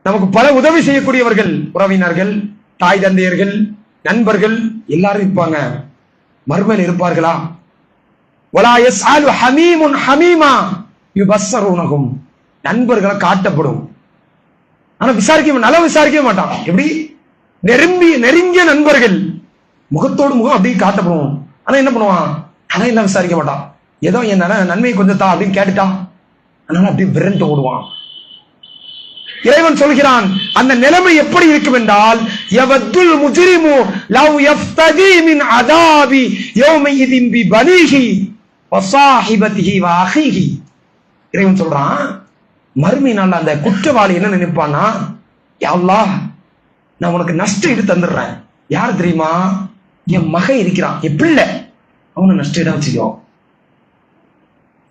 நமக்கு பல உதவி செய்யக்கூடியவர்கள், உறவினர்கள், தாய் தந்தையர்கள், நண்பர்கள் எல்லாரும் இருப்பாங்க. மறுமையில் இருப்பார்களா? வலா யஸ்அலு ஹமீமுன் ஹமீமா யுபஸ்ஸருனஹும். நண்பர்களை காட்டப்படும், ஆனா விசாரிக்கவே மாட்டான். எப்படி? நெருங்கிய நண்பர்கள் முகத்தோடு முகம் அப்படியே காட்டப்படும், ஆனா என்ன பண்ணுவான்? அதையெல்லாம் விசாரிக்க மாட்டான். ஏதோ என் நன்மை கொஞ்சம் தான் அப்படின்னு கேட்டுட்டான், அதனால அப்படியே விரண்டு ஓடுவான். இறைவன் சொல்கிறான், அந்த நிலைமை எப்படி இருக்கும் என்றால், யவத்துல் முஜ்ரிமு லவ் யஃப்ததி மின் அதாபி யௌமையிதின் பி பனீஹி. வஸாஹிபதிஹி வஅஹீஹி. இறைவன் சொல்றான், மறுமை நாள் அந்த குற்றவாளி என்ன நினைப்பானா, யா அல்லாஹ், நான் உனக்கு நஷ்டம் ஈடு தந்துடுறேன். யார் தெரியுமா? என் மகன் இருக்கிறான், என் பிள்ளை, அவனை நஷ்ட ஈடா வச்சுக்கோ.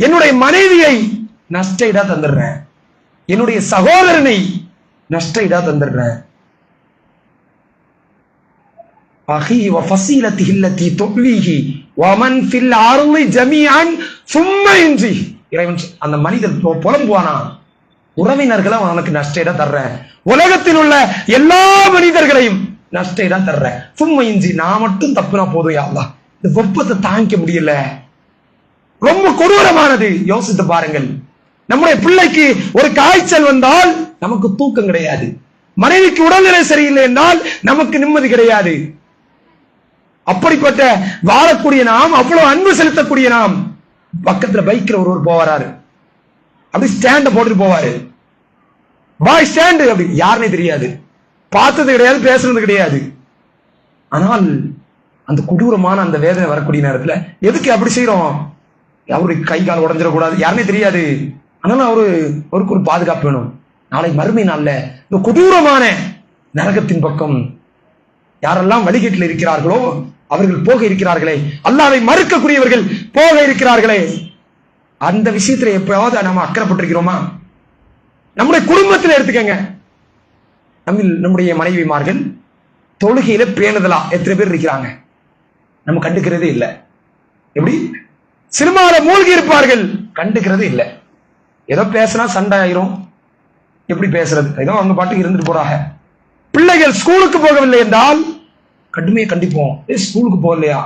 என்னுடைய மனைவியை நஷ்ட ஈடா தந்துடுறேன். என்னுடைய சகோதரனை நஷ்ட ஈடா தந்துடுறேன். அஹி வ ஃபஸீலத்திஹி அல்லதி துஅ்வீஹி வ மன் ஃபில் அர்ளி ஜமீஅன் சும்ம இன்ஜி. இறைவன் அந்த மனிதன் புலம்புவானா, உறவினர்களை அவனுக்கு நஷ்ட ஈடா தர்றேன், உலகத்தில் உள்ள எல்லா மனிதர்களையும் நஷ்ட ஈடா தர்றேன். சும்ம இன்ஜி, நான் மட்டும் தப்புனா போதும் யா அல்லாஹ், இந்த வெப்பத்தை தாங்கிக்க முடியல. ரொம்ப கொடூரமானது. யோசித்து பாருங்கள், நம்முடைய பிள்ளைக்கு ஒரு காய்ச்சல் வந்தால் நமக்கு தூக்கம் கிடையாது, மனைவிக்கு உடல்நிலை சரியில்லை என்றால் நமக்கு நிம்மதி கிடையாது. அப்படிப்பட்ட வாழக்கூடிய நாம், அவ்வளவு அன்பு செலுத்தக்கூடிய நாம், பக்கத்துல பைக்ல ஒருவர் போவாரு, அப்படி ஸ்டாண்ட போட்டு போவாரு, பாய் ஸ்டாண்டு, அப்படி யாருன்னே தெரியாது, பார்த்தது கிடையாது, பேசுறது கிடையாது. ஆனால் அந்த கொடூரமான அந்த வேதனை வரக்கூடிய நேரத்துல எதுக்கு அப்படி செய்யறோம்? அவருக்கு கை கால் உடஞ்சிடக்கூடாது, யாருன்னே தெரியாது. ஆனாலும் அவருக்கு ஒரு பாதுகாப்பு வேணும். நாளை மறுமை நாள்ல இந்த கொடூரமான நரகத்தின் பக்கம் யாரெல்லாம் வழிகேட்டில் இருக்கிறார்களோ அவர்கள் போக இருக்கிறார்களே, அல்லாஹ்வை மறுக்கக்கூடியவர்கள் போக இருக்கிறார்களே, அந்த விஷயத்துல எப்பயாவது நாம அக்கறைப்பட்டிருக்கிறோமா? நம்முடைய குடும்பத்தில் எடுத்துக்கங்க, நம்முடைய மனைவிமார்கள் தொழுகையில பேணுதலா எத்தனை பேர் இருக்கிறாங்க? நம்ம கண்டுக்கிறதே இல்லை. எப்படி சினிமாவில மூழ்கி இருப்பார்கள், கண்டுக்கிறதே இல்லை. ஏதோ பேசினா சண்டை ஆயிரும், எப்படி பேசுறது, ஏதோ அவங்க பாட்டுக்கு இருந்துட்டு போறாங்க. பிள்ளைகள் ஸ்கூலுக்கு போகவில்லை என்றால் கடுமையை கண்டிப்போம். ஸ்கூலுக்கு போகலையா,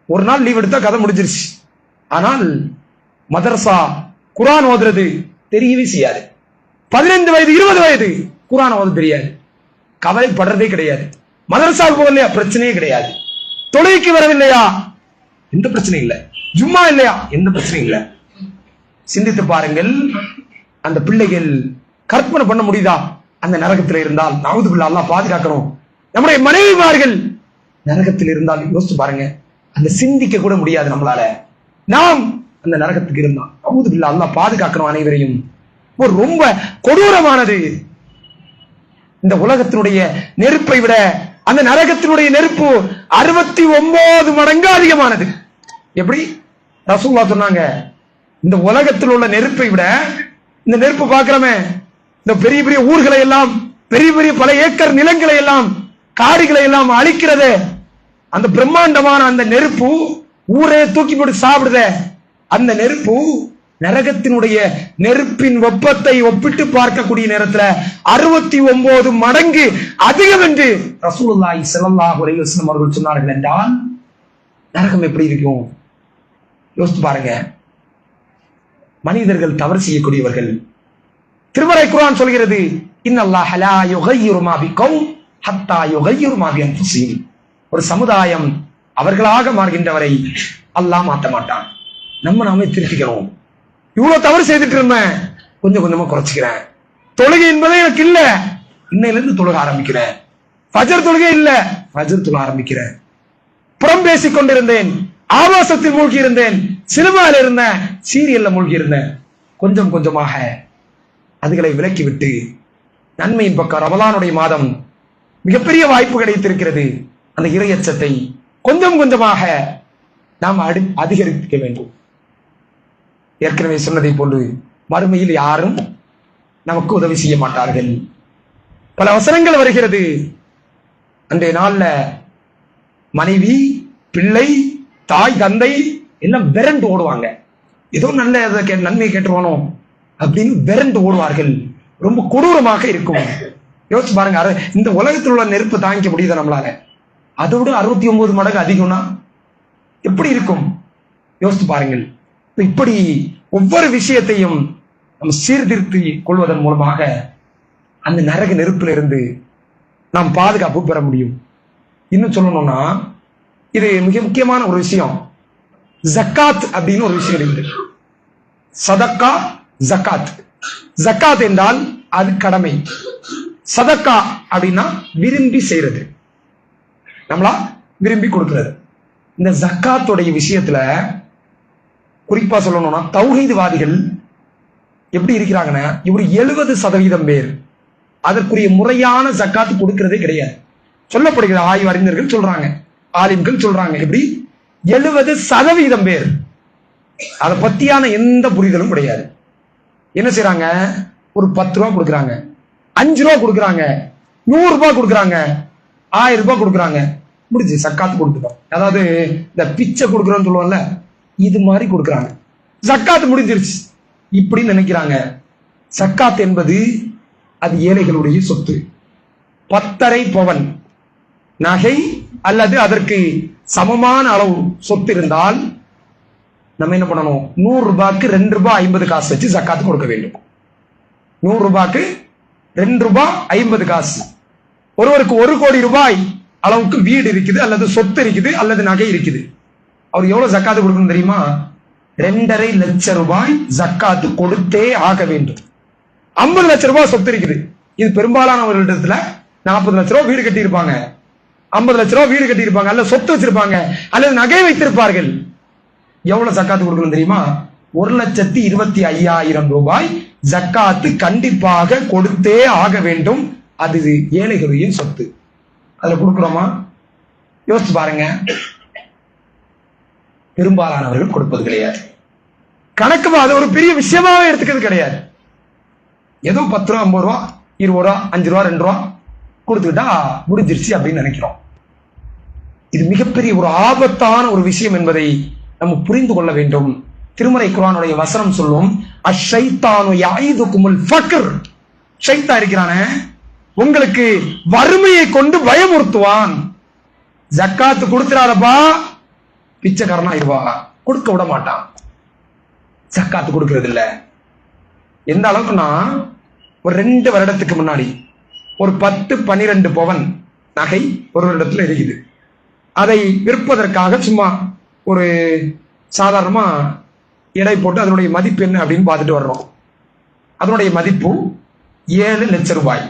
ஒரு நாள் லீவ் எடுத்தா கதை முடிஞ்சிருச்சு. ஆனால் மதரசா குர்ஆன் ஓதுறது தெரியவே செய்யாது. 15 வயது 20 வயது குர்ஆன் ஓத தெரியாது, கவலைப்படுறதே கிடையாது. மதரசாவுக்கு போகலையா, பிரச்சனையே கிடையாது. தொழுகைக்கு வரவில்லையா, எந்த பிரச்சனையும் இல்லை. ஜும்மா இல்லையா, எந்த பிரச்சனையும் இல்லை. சிந்தித்து பாருங்கள், அந்த பிள்ளைகள் கற்பனை பண்ண முடியுதா? அந்த நரகத்தில் இருந்தால் நவுது பில்லாஹ், அல்லாஹ் பாதுகாக்கணும். நம்முடைய மனைவிமார்கள் நரகத்தில் இருந்தால் யோசிச்சு பாருங்க, அந்த சிந்திக்க கூட முடியாது நம்மளால. நாம் அந்த நரகத்துக்கு இருந்தால் நவுது பில்லாஹ், அல்லாஹ் பாதுகாக்கணும் அனைவரையும். ஒரு ரொம்ப கொடூரமானது. இந்த உலகத்தினுடைய நெருப்பை விட அந்த நரகத்தினுடைய நெருப்பு 69 மடங்கு அதிகமானது. எப்படி ரசூலுல்லாஹ் சொன்னாங்க, இந்த உலகத்தில் உள்ள நெருப்பை விட இந்த நெருப்பு பார்க்கிறோமே, இந்த பெரிய பெரிய ஊர்களை எல்லாம், பெரிய பெரிய பல ஏக்கர் நிலங்களை எல்லாம், காடுகளை எல்லாம் அழிக்கிறது, அந்த பிரம்மாண்டமான அந்த நெருப்பு ஊரே தூக்கி போட்டு சாப்பிடுத அந்த நெருப்பு நரகத்தினுடைய நெருப்பின் வெப்பத்தை ஒப்பிட்டு பார்க்கக்கூடிய நேரத்துல 69 மடங்கு அதிகம் என்று ரசூலுல்லாஹி ஸல்லல்லாஹு அலைஹி வஸல்லம் அவர்கள் சொன்னார்கள் என்றால் நரகம் எப்படி இருக்கும் யோசித்து பாருங்க. மனிதர்கள் தவறு செய்யக்கூடியவர்கள். திருமறை குர்ஆன் சொல்கிறது, இன்னல்லாஹ லா யுகையிரு மா பிகௌம் ஹத்தா யுகையிரு மா பி அன்ஃபுஸிஹிம். ஒரு சமுதாயம் அவர்களாக மாறுகின்றவரை அல்லாஹ் மாற்ற மாட்டான். நாமே திருத்திக்கிறோம். இவ்வளவு தவறு செய்துட்டு இருந்தேன், கொஞ்சம் கொஞ்சமா குறைச்சிக்கிறேன். தொழுகை என்பதே எனக்கு இல்ல, இன்னையில இருந்து தொழுக ஆரம்பிக்கிறேன். ஃபஜர் தொழுகை இல்ல, ஃபஜர் தொழ ஆரம்பிக்கிறேன். புறம் பேசிக் கொண்டிருந்தேன், ஆபாசத்தில் மூழ்கி இருந்தேன், சினிமாவில் இருந்தேன், சீரியல்ல மூழ்கி இருந்தேன். கொஞ்சம் கொஞ்சமாக அதுகளை விலக்கிவிட்டு நன்மையின் பக்கம் ரமலானுடைய மாதம் மிகப்பெரிய வாய்ப்பு கிடைத்திருக்கிறது. அந்த இறையச்சத்தை கொஞ்சம் கொஞ்சமாக நாம் அதிகரிக்க வேண்டும். ஏற்கனவே சொன்னதை போன்று மறுமையில் யாரும் நமக்கு உதவி செய்ய மாட்டார்கள். பல அவசரங்கள் வருகிறது. அன்றைய நாள்ல மனைவி, பிள்ளை, தாய், தந்தை எல்லாம் விரண்டு ஓடுவாங்க. ஏதோ நல்ல நன்மையை கேட்டுருவானோ அப்படின்னு விரண்டு ஓடுவார்கள். ரொம்ப கொடூரமாக இருக்கும். யோசிச்சு பாருங்க, இந்த உலகத்தில் உள்ள நெருப்பு தாங்கிக்க முடியுதா நம்மளால? அதோட 69 மடங்கு அதிகம்னா எப்படி இருக்கும் யோசித்து பாருங்கள். இப்படி ஒவ்வொரு விஷயத்தையும் நம்ம சீர்திருத்தி கொள்வதன் மூலமாக அந்த நரக நெருப்பிலிருந்து நாம் பாதுகாப்பு பெற முடியும். இன்னும் சொல்லணும்னா இது மிக முக்கியமான ஒரு விஷயம். ஜக்காத் அப்படின்னு ஒரு விஷயம் இருக்கு. சதக்கா, ஜக்காத். ஜக்காத் என்றால் அது கடமை, சதக்கா அப்படின்னா விரும்பி செய்யறது, நம்மளா விரும்பி கொடுக்கிறது. இந்த ஜக்காத்துடைய விஷயத்துல குறிப்பா சொல்லணும்னா தௌஹீத்வாதிகள் எப்படி இருக்கிறாங்கன்னா, இப்படி 70% பேர் அதற்குரிய முறையான ஜக்காத்து கொடுக்கிறதே கிடையாது. சொல்லப்படுகிற ஆய்வறிஞர்கள் சொல்றாங்க, ஆலிம்கள் சொல்றாங்க, எப்படி 70% பேர் அதை பத்தியான எந்த புரிதலும் கிடையாது. என்ன செய்யறாங்க? ஒரு 10 ரூபா கொடுக்குறாங்க, 5 ரூபா கொடுக்குறாங்க, 100 ரூபாய் கொடுக்குறாங்க, 1000 ரூபாய் கொடுக்குறாங்க, முடிஞ்சு சக்காத்து கொடுத்துட்டோம். அதாவது இந்த பிச்சை கொடுக்குறோம்னு சொல்லுவோம்ல, இது மாதிரி கொடுக்குறாங்க, சக்காத்து முடிஞ்சிருச்சு இப்படி நினைக்கிறாங்க. சக்காத் என்பது அது ஏழைகளுடைய சொத்து. 10.5 பவன் நகை அல்லது அதற்கு சமமான அளவு சொத்து இருந்தால் நம்ம என்ன பண்ணணும்? 100 ரூபாய்க்கு 2 ரூபாய் 50 காசு வச்சு ஜக்காத்து கொடுக்க வேண்டும். 100 ரூபாய்க்கு 2 ரூபாய் 50 காசு. ஒருவருக்கு 1 கோடி ரூபாய் அளவுக்கு வீடு இருக்குது அல்லது சொத்து இருக்குது அல்லது நகை இருக்குது, அவர் எவ்வளவு ஜக்காத்து கொடுக்கணும் தெரியுமா? 2.5 லட்சம் ரூபாய் ஜக்காத்து கொடுத்தே ஆக வேண்டும். 50 லட்சம் ரூபாய் சொத்து இருக்குது. இது பெரும்பாலானவர்களிடத்துல 40 லட்சம் ரூபாய் வீடு கட்டி இருப்பாங்க, 50 லட்சம் ரூபாய் வீடு கட்டி இருப்பாங்க, அல்லது சொத்து வச்சிருப்பாங்க, அல்லது நகை வைத்திருப்பார்கள். எவ்வளவு ஜக்காத்து கொடுக்கணும் தெரியுமா? 1,25,000 ரூபாய் ஜக்காத்து கண்டிப்பாக கொடுத்தே ஆக வேண்டும். அது ஏழைகளுடைய சொத்து. அதுல கொடுக்கிறோமா? யோசிச்சு பாருங்க. பெரும்பாலானவர்கள் கொடுப்பது கிடையாது. கணக்கு அது ஒரு பெரிய விஷயமாவே எடுத்துக்கிறது கிடையாது. ஏதோ 10 ரூபா, 50 ரூபா, 20 ரூபா, 5 ரூபா, 2 ரூபா கொடுத்துக்கிட்டா முடிஞ்சிருச்சு அப்படின்னு நினைக்கிறோம். இது மிகப்பெரிய ஒரு ஆபத்தான ஒரு விஷயம் என்பதை நம்ம புரிந்து கொள்ள வேண்டும். திருமறை குர்ஆனுடைய வசனம் சொல்லும், அஷைத்தானு யாயிதுகுமுல் ஃபக்ர். ஷைத்தான் இருக்கிறானே, உங்களுக்கு வறுமையை கொண்டு பயமுறுத்துவான். ஜக்காத்து கொடுத்துறாரப்பா, பிச்சைக்காரனா ஆயிடுவா, கொடுக்க விட மாட்டான். ஜக்காத்து கொடுக்கிறது இல்ல. எந்த அளவுக்குன்னா, ஒரு 2 வருடத்துக்கு முன்னாடி ஒரு 10-12 பவன் நகை ஒரு இடத்துல இருக்குது. அதை விற்பதற்காக சும்மா ஒரு சாதாரணமா எடை போட்டு அதனுடைய மதிப்பு என்ன அப்படின்னு பார்த்துட்டு வர்றோம். அதனுடைய மதிப்பு 7 லட்சம் ரூபாய்.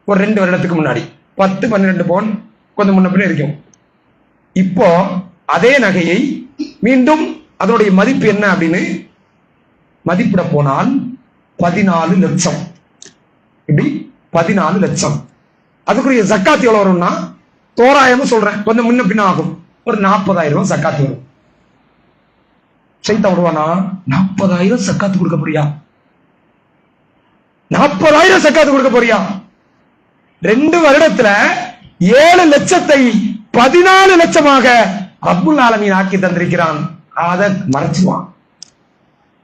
ஒரு 2 வருடத்துக்கு முன்னாடி 10-12 பவுன் கொஞ்சம் முன்ன பின்ன இருக்கும். இப்போ அதே நகையை மீண்டும் அதனுடைய மதிப்பு என்ன அப்படின்னு மதிப்பிட போனால் 14 லட்சம். இப்படி 14 லட்சம். அதுக்குரிய ஜக்காத் எவ்வளவு வரும்னா, தோராயமா சொல்றேன், கொஞ்சம் முன்ன பின்ன ஆகும், ஒரு 40,000 ரூபாய் ஜக்காத் வரும். சைத்தா விடுவானா? 40,000 ஜக்காத்து கொடுக்க போறியா? 40,000 ஜக்காத்து கொடுக்க போறியா? 2 வருடத்துல 7 லட்சத்தை 14 லட்சமாக ரப்புல் ஆலமீன் ஆக்கி தந்திருக்கிறான். அதை மறைச்சுவான்.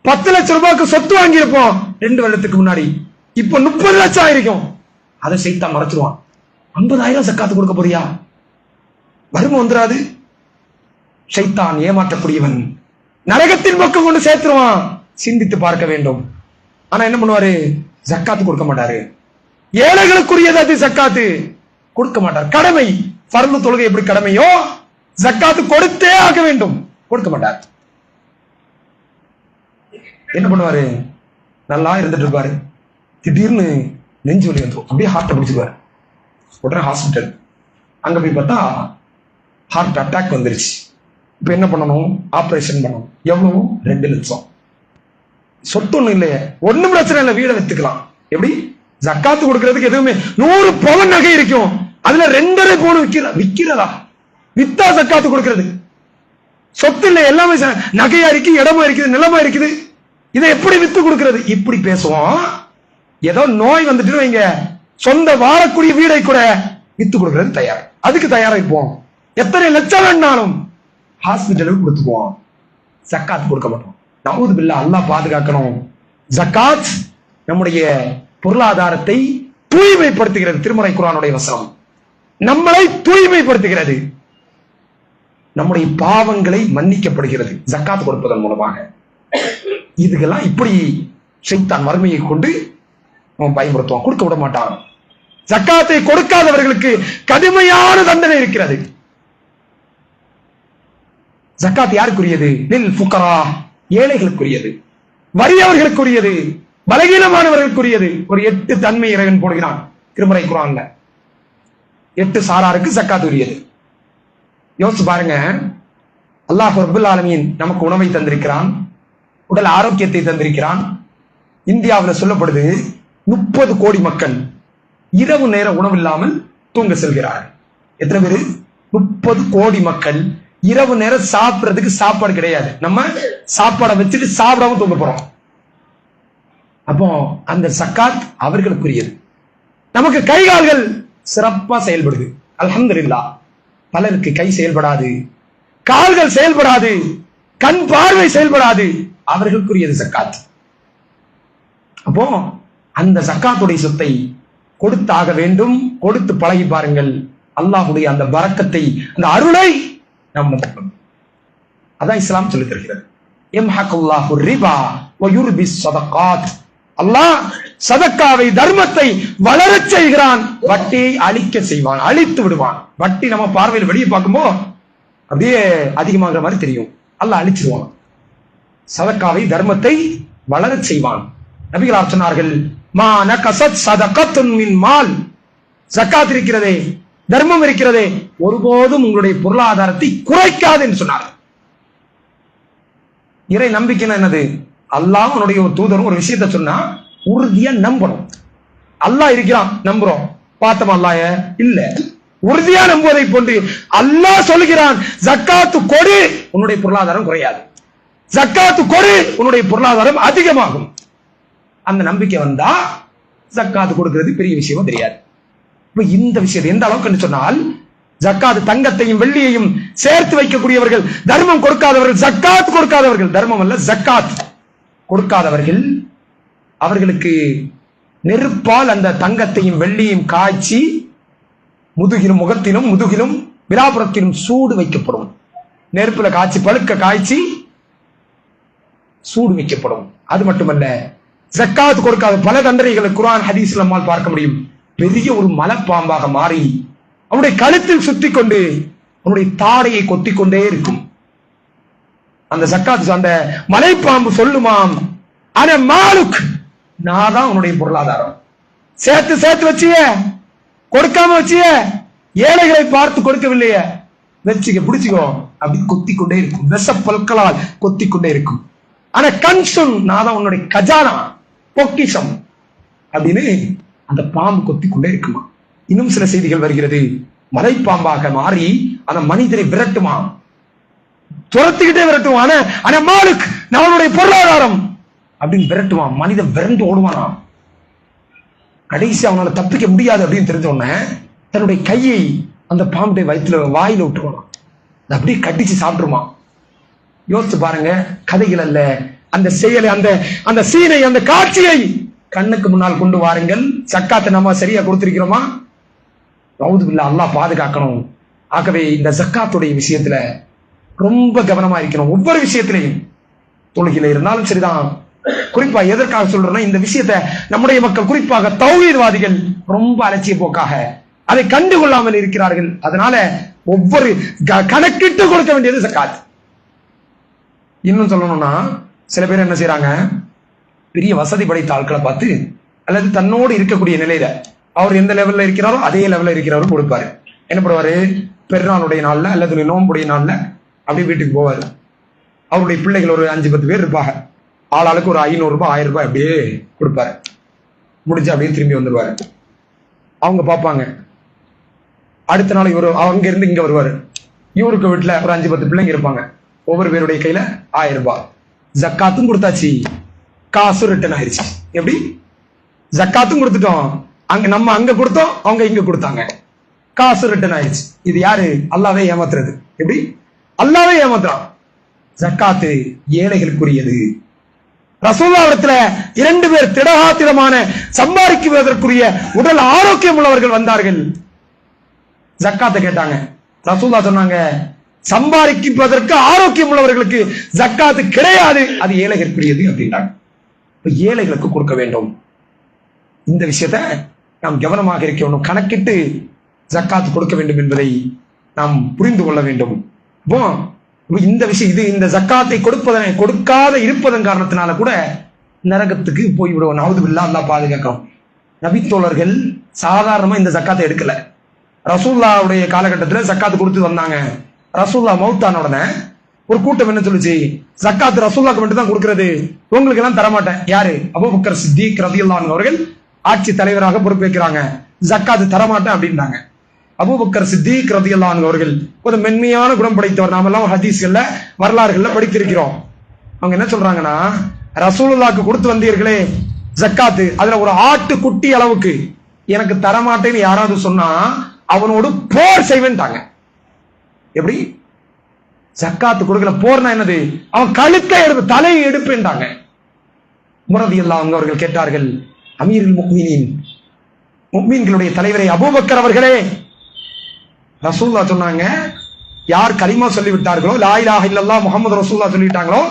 10 லட்சம் ரூபாய்க்கு சொத்து வாங்கியிருப்போம் 2 வருடத்துக்கு முன்னாடி, இப்ப 30 லட்சம் ஆயிருக்கும். அதை சைத்தான் மறைச்சிருவான். 50,000 ஜக்காத்து கொடுக்க போறியா? வறுமை வந்துராது. ஷைத்தான் ஏமாற்றக்கூடியவன், நரகத்தின் பக்கம் கொண்டு சேர்த்துருவான். சிந்தித்து பார்க்க வேண்டும். ஆனா என்ன பண்ணுவாரு? ஜக்காத்து கொடுக்க மாட்டாரு. ஏழைகளுக்குரியது அது, ஜக்காத்து கொடுக்க மாட்டார். கடமை, ஃபர்து தொழுகை எப்படி கடமையோ ஜக்காத்து கொடுத்தே ஆக வேண்டும், கொடுக்க மாட்டார். என்ன பண்ணுவாரு? நல்லா இருந்துட்டு இருப்பாரு, திடீர்னு நெஞ்சு வலி வந்துடும், அப்படியே ஹார்ட்டை பிடிச்சிருவாரு. உடனே ஹாஸ்பிட்டல். அங்க போய் பார்த்தா ஹார்ட் அட்டாக் வந்துருச்சு. இப்ப என்ன பண்ணணும்? ஆபரேஷன் பண்ணணும். எவ்வளவு? 2 லட்சம். சொத்து ஒண்ணு இல்லையே, ஒண்ணும் பிரச்சனை இல்லை, வீடை வித்துக்கலாம். எப்படி? ஜக்காத்து கொடுக்கறதுக்கு எதுவுமே 100 பவன் நகை இருக்கும், அதுல 2.5 பவுன் விக்கிறதா? வித்தா ஜக்காத்து கொடுக்கிறது. சொத்து இல்லை, எல்லாமே நகையா இருக்கு, இடமா இருக்குது, நிலமா இருக்குது, இதை எப்படி வித்து கொடுக்கிறது? இப்படி பேசுவோம். ஏதோ நோய் வந்துட்டு வைங்க, சொந்த வாழக்கூடிய வீடை கூட வித்து கொடுக்கிறது தயார். அதுக்கு தயாரிப்போம். எத்தனை லட்சம் வேணாலும் ஹாஸ்பிட்டலுக்கு கொடுத்துக்குவோம். ஜக்காத் கொடுக்க மாட்டோம். நவுது பில்லாஹ், அல்லாஹ் பாதுகாக்கணும். ஜக்காத் நம்முடைய பொருளாதாரத்தை தூய்மைப்படுத்துகிறது. திருமறை குர்ஆனுடைய வசனம் நம்மளை தூய்மைப்படுத்துகிறது. நம்முடைய பாவங்களை மன்னிக்கப்படுகிறது ஜக்காத் கொடுப்பதன் மூலமாக. இதுக்கெல்லாம் இப்படி ஷைத்தான் வறுமையை கொண்டு அவன் பயன்படுத்துவான், கொடுக்க விட மாட்டான். ஜக்காத்தை கொடுக்காதவர்களுக்கு கடுமையான தண்டனை இருக்கிறது. ஜக்காத் யாருக்குரியது? லில் ஃபுகரா, ஏழைகளுக்குரியது, வறியவர்களுக்குரியது, பலகீனமானவர்களுக்குரியது. ஒரு 8 தன்மை இறைவன் போடுகிறான் திருமறை குர்ஆன்ல. 8 சாராருக்கு ஜக்காத் உரியது. யோசிச்சு பாருங்க. அல்லாஹ் ரப்புல் ஆலமீன் நமக்கு உணவை தந்திருக்கிறான், உடல் ஆரோக்கியத்தை தந்திருக்கிறான். இந்தியாவில் சொல்லப்படுது 30 கோடி மக்கள் இரவு நேர உணவு இல்லாமல் தூங்க செல்கிறார்கள். எத்தனை பேரு? 30 கோடி மக்கள் இரவு நேரம் சாப்பிடுறதுக்கு சாப்பாடு கிடையாது. நம்ம சாப்பாடை வச்சுட்டு சாப்பிடாம தூங்க போறோம். அப்போ அந்த சக்காத் அவர்களுக்குரியது. நமக்கு கை கால்கள் சிறப்பா செயல்படுது, அல்ஹம்துலில்லாஹ். பலருக்கு கை செயல்படாது, கால்கள் செயல்படாது, கண் பார்வை செயல்படாது, அவர்களுக்குரியது சக்காத். அப்போ அந்த சக்காத்துடைய சொத்தை கொடுத்தாக வேண்டும். கொடுத்து பழகி பாருங்கள். அல்லாஹ்வுடைய அந்த பரக்கத்தை, அந்த அருளை நாம் நம்புவோம். அதான் இஸ்லாம் சொல்லி தருகிறது. யம்ஹகுல்லாஹு ரிபா வ யுர்பிஸ் ஸதகாத். அல்லாஹ் சதக்காவை, தர்மத்தை வளரச் செய்கிறான், வட்டியை அழிக்க செய்வான், அழித்து விடுவான். வட்டி நம்ம பார்வையில் வெளியே பார்க்கும்போது அப்படியே அதிகமாகிற மாதிரி தெரியும், அல்லாஹ் அழிச்சிருவான். சதக்காவை, தர்மத்தை வளரச் செய்வான். நபிகளார் சொன்னார்கள், மா நகஸத் ஸதகத்துன் மின் மால். ஜக்காத் இருக்கிறதே, தர்மம் இருக்கிறதே, ஒருபோதும் உங்களுடைய பொருளாதாரத்தை குறைக்காது என்று சொன்னார். இறை நம்பிக்கை என்னது? அல்லாஹ் அவனுடைய ஒரு தூதரும் ஒரு விஷயத்தை சொன்னா உறுதியா நம்பணும். அல்லாஹ் இருக்கிறான், நம்புறோம். பார்த்தோம் அல்லாஹ் இல்ல, உறுதியா நம்புவதை போன்று அல்லாஹ் சொல்லுகிறான், ஜக்காத்து கொடு, உன்னுடைய பொருளாதாரம் குறையாது. ஜக்காத்து கொடு, உன்னுடைய பொருளாதாரம் அதிகமாகும். அந்த நம்பிக்கை வந்தா ஜக்காத்து கொடுக்கிறது பெரிய விஷயமும் தெரியாது. இப்ப இந்த விஷயத்தை எந்த அளவுக்கு சொன்னால், ஜக்காத் தங்கத்தையும் வெள்ளியையும் சேர்த்து வைக்கக்கூடியவர்கள், தர்மம் கொடுக்காதவர்கள், ஜக்காத் கொடுக்காதவர்கள், தர்மம் அல்ல ஜக்காத் கொடுக்காதவர்கள், அவர்களுக்கு நெருப்பால் அந்த தங்கத்தையும் வெள்ளியையும் காய்ச்சி முதுகிலும், முகத்திலும், முதுகிலும், விலாபுரத்திலும் சூடு வைக்கப்படும். நெருப்புல காய்ச்சி, பழுக்க காய்ச்சி சூடு வைக்கப்படும். அது மட்டுமல்ல, ஜக்காத் கொடுக்காத பல தண்டனைகளை குர்ஆன் ஹதீஸ்ல நம்மால் பார்க்க முடியும். பெரிய ஒரு மலைப்பாம்பாக மாறி அவனுடைய கழுத்தில் சுத்தி கொண்டு அவனுடைய தாடையை கொத்தி கொண்டே இருக்கும். அந்த ஜக்காத், அந்த மலைப்பாம்பு சொல்லுமாம், ஆனா மாலுக், நான் தான் உன்னுடைய பொருளாதாரம். சேர்த்து சேர்த்து வச்சிய, கொடுக்காம வச்சிய, ஏழைகளை பார்த்து கொடுக்கவில்லையே, வச்சுக்க, பிடிச்சிக்கோ, அப்படி கொத்தி கொண்டே இருக்கும். விஷ பல்களால் கொத்தி கொண்டே இருக்கும். ஆனா கன்சுன், நான் தான் உன்னுடைய கஜானா, பொக்கிஷம் அப்படின்னு அந்த பாம்பு கொத்தி கொண்டே இருக்குமா. இன்னும் சில செய்திகள் வருகிறது, மலைப்பாம்பாக மாறி அந்த மனிதரை விரட்டுமா, துரத்துக்கிட்டே விரட்டுவான். ஆனா மாலுக், நம்மளுடைய பொருளாதாரம் அப்படின்னு விரட்டுவான். மனிதன் விரண்டு ஓடுவானா. கடைசி அவனால தப்பிக்க முடியாது அப்படின்னு தெரிஞ்ச உடனே தன்னுடைய கையை அந்த பாம்புடைய வயிற்றுல, வாயில விட்டுருவான். அப்படியே கட்டிச்சு சாப்பிட்டுருமா. யோசிச்சு பாருங்க, கதைகள் அல்ல, அந்த செயலை, அந்த சீனை, அந்த காட்சியை கண்ணுக்கு முன்னால் கொண்டு வாருங்கள். ஜக்காத்தை நம்ம சரியா கொடுத்திருக்கிறோமா? ரவுதுபில்லா, அல்லாஹ் பாதுகாக்கணும். ஆகவே இந்த ஜக்காத்துடைய விஷயத்துல ரொம்ப கவனமா இருக்கணும். ஒவ்வொரு விஷயத்திலையும், தொழுகையில இருந்தாலும் சரிதான். குறிப்பா எதற்காக சொல்றேன்னா, இந்த விஷயத்தை நம்முடைய மக்கள், குறிப்பாக தௌஹீத்வாதிகள் ரொம்ப அலட்சிய போக்காக அதை கண்டுகொள்ளாமல் இருக்கிறார்கள். அதனால ஒவ்வொரு கணக்கிட்டு கொடுக்க வேண்டியது ஜக்காத். இன்னும் சொல்லணும்னா, சில பேர் என்ன செய்யறாங்க, பெரிய வசதி படைத்த ஆட்களை பார்த்து, அல்லது தன்னோடு இருக்கக்கூடிய நிலையில அவர் எந்த லெவல்ல இருக்கிறாரோ அதே லெவல்ல இருக்கிறாரும் கொடுப்பாரு. என்ன பண்ணுவாரு, பெருநாளுடைய நாள்ல அல்லது நோம்புடைய நாள்ல அப்படியே வீட்டுக்கு போவாரு. அவருடைய பிள்ளைகள் ஒரு 5-10 பேர் இருப்பாங்க. ஆளாளுக்கு ஒரு 500 ரூபாய் 1000 ரூபாய் அப்படியே கொடுப்பாரு. முடிஞ்சு அப்படியே திரும்பி வந்துருவாரு. அவங்க பார்ப்பாங்க, அடுத்த நாள் இவரு அங்க இருந்து இங்க வருவாரு. இவருக்கு வீட்டுல ஒரு 5-10 பிள்ளைங்க இருப்பாங்க. ஒவ்வொரு பேருடைய கையில 1000 ரூபாய். ஜக்காத்தும் கொடுத்தாச்சு, காசு ரிட்டர்ன் ஆயிடுச்சு. எப்படி? ஜக்காத்தும் கொடுத்துட்டோம், நம்ம அங்க கொடுத்தோம், அவங்க இங்க கொடுத்தாங்க, காசு ரிட்டர்ன் ஆயிடுச்சு. இது யாரு? அல்லாவே ஏமாத்துறது. எப்படி? அல்லாவே ஏமாத்துறான். ஜக்காத்து ஏழைகளுக்குரியது. ரசூலுல்லாஹ்விடத்துல 2 பேர் திடகாத்திரமான சம்பாதிக்குவதற்குரிய உடல் ஆரோக்கியம் உள்ளவர்கள் வந்தார்கள். ஜக்காத்தை கேட்டாங்க. ரசூலுல்லாஹ் சொன்னாங்க, சம்பாதிப்பதற்கு ஆரோக்கியம் உள்ளவர்களுக்கு ஜக்காத்து கிடையாது, அது ஏழைகளுக்குரியது அப்படின்றாங்க. ஏழைகளுக்கு கொடுக்க வேண்டும். இந்த விஷயத்தை நாம் கவனமாக இருக்கணும். கணக்கிட்டு ஜக்காத்து கொடுக்க வேண்டும் என்பதை நாம் புரிந்து கொள்ள வேண்டும். இந்த விஷயம், இது இந்த ஜக்காத்தை கொடுக்காத இருப்பதன் காரணத்தினால கூட நரகத்துக்கு போய்விடுவோம். நவுதுபில்லாஹ், அல்லாஹ் பாதுகாக்கும். நபித்தோழர்கள் சாதாரணமா இந்த ஜக்காத்தை எடுக்கல. ரசூலுல்லாஹ்வுடைய காலகட்டத்தில் ஜக்காத்து கொடுத்து வந்தாங்க. ரசூலுல்லாஹ் மௌத்தான உடனே ஒரு கூட்டம் என்ன சொல்லுச்சு, ஜக்காத் ரசூலுல்லாஹ்க்கு மட்டும் தான் கொடுக்கிறது, உங்களுக்கு எல்லாம் தரமாட்டேன். யாரு? அபூபக்கர் சித்திக் ரலியல்லாஹு அன்ஹு அவர்கள் ஆட்சி தலைவராக பொறுப்பேற்கிறாங்க. ஜக்காத் தரமாட்டேன் அப்படின்னாங்க. அபூபக்கர் சித்திக் ரலியல்லாஹு அன்ஹு அவர்கள் ஒரு மென்மையான குணம் படைத்தவர். நாம எல்லாம் ஹதீஸ்கள்ல வரலாறுகள்ல படித்திருக்கிறோம். அவங்க என்ன சொல்றாங்கன்னா, ரசூலுல்லாஹ்க்கு கொடுத்து வந்தீர்களே ஜக்காத்து, அதுல ஒரு ஆட்டு குட்டி அளவுக்கு எனக்கு தரமாட்டேன்னு யாராவது சொன்னா அவனோடு போர் செய்வேன்ட்டாங்க. எப்படி? ஜக்காத்து கொடுக்கல, போர்னா என்னது? அவன் கழுத்தை எடுப்பு, தலையை எடுப்பேன்ட்டாங்க. உமர் ரலியல்லாஹு அன்ஹு அவர்கள் கேட்டார்கள், அமீருல் முஃமினீன், முஃமின்களுடைய தலைவரே அபூபக்கர் அவர்களே, ரசூலுல்லாஹ் சொன்னாங்க, யார் கலிமா சொல்லி விட்டார்களோ, லா இலாஹ இல்லல்லாஹ் முஹம்மது ரசூலுல்லாஹ் சொல்லிட்டாங்களோ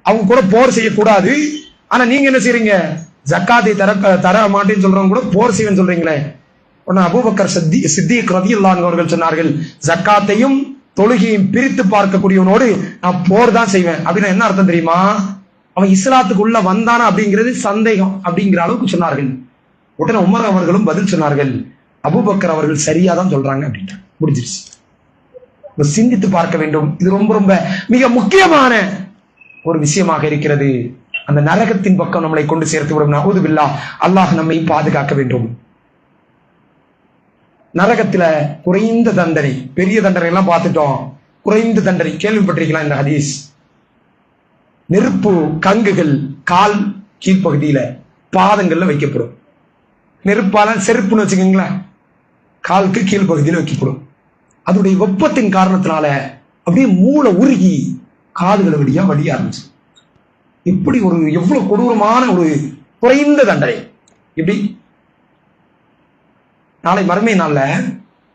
அவங்க கூட போர் செய்யக்கூடாது. ஆனா நீங்க என்ன செய்றீங்க? ஜக்காத்தை தர மாட்டேன்னு சொல்றவங்க கூட போர் செய்வேன்னு சொல்றீங்களே. உடனே அபூபக்கர் சித்திக் ரலியல்லாஹு அன்ஹு அவர்கள் சொன்னார்கள், ஜக்காத்தையும் தொழுகையும் பிரித்து பார்க்கக்கூடியவனோடு நான் போர் தான் செய்வேன். அப்படின்னா என்ன அர்த்தம் தெரியுமா? அவன் இஸ்லாத்துக்கு உள்ள வந்தானா அப்படிங்கிறது சந்தேகம் அப்படிங்கிற அளவுக்கு சொன்னார்கள். உடனே உமர் அவர்களும் பதில் சொன்னார்கள், அபூபக்கர் அவர்கள் சரியா தான் சொல்றாங்க அப்படின்ட்டு முடிஞ்சிருச்சு. சிந்தித்து பார்க்க வேண்டும். இது ரொம்ப ரொம்ப மிக முக்கியமான ஒரு விஷயமாக இருக்கிறது. அந்த நரகத்தின் பக்கம் நம்மளை கொண்டு சேர்த்து விடும். நஊது பில்லாஹ், அல்லாஹ் நம்மை பாதுகாக்க வேண்டும். நரகத்துல குறைந்த தண்டனை, பெரிய தண்டனை எல்லாம் பார்த்துட்டோம். குறைந்த தண்டனை கேள்விப்பட்டிருக்கலாம் இந்த ஹதீஸ். நெருப்பு கங்குகள் கால் கீழ்ப்பகுதியில பாதங்கள்ல வைக்கப்படும். நெருப்பால செருப்புன்னு வச்சுக்கீங்களேன், காலுக்கு கீழ்ப்பகுதியில வைக்கப்படும். அதனுடைய வெப்பத்தின் காரணத்தினால அப்படியே மூளை உருகி காதுகளை வழியா வழிய ஆரம்பிச்சு. இப்படி ஒரு எவ்வளவு கொடூரமான ஒரு குறைந்த தண்டனை. இப்படி நாளை மறுமை நாள்ல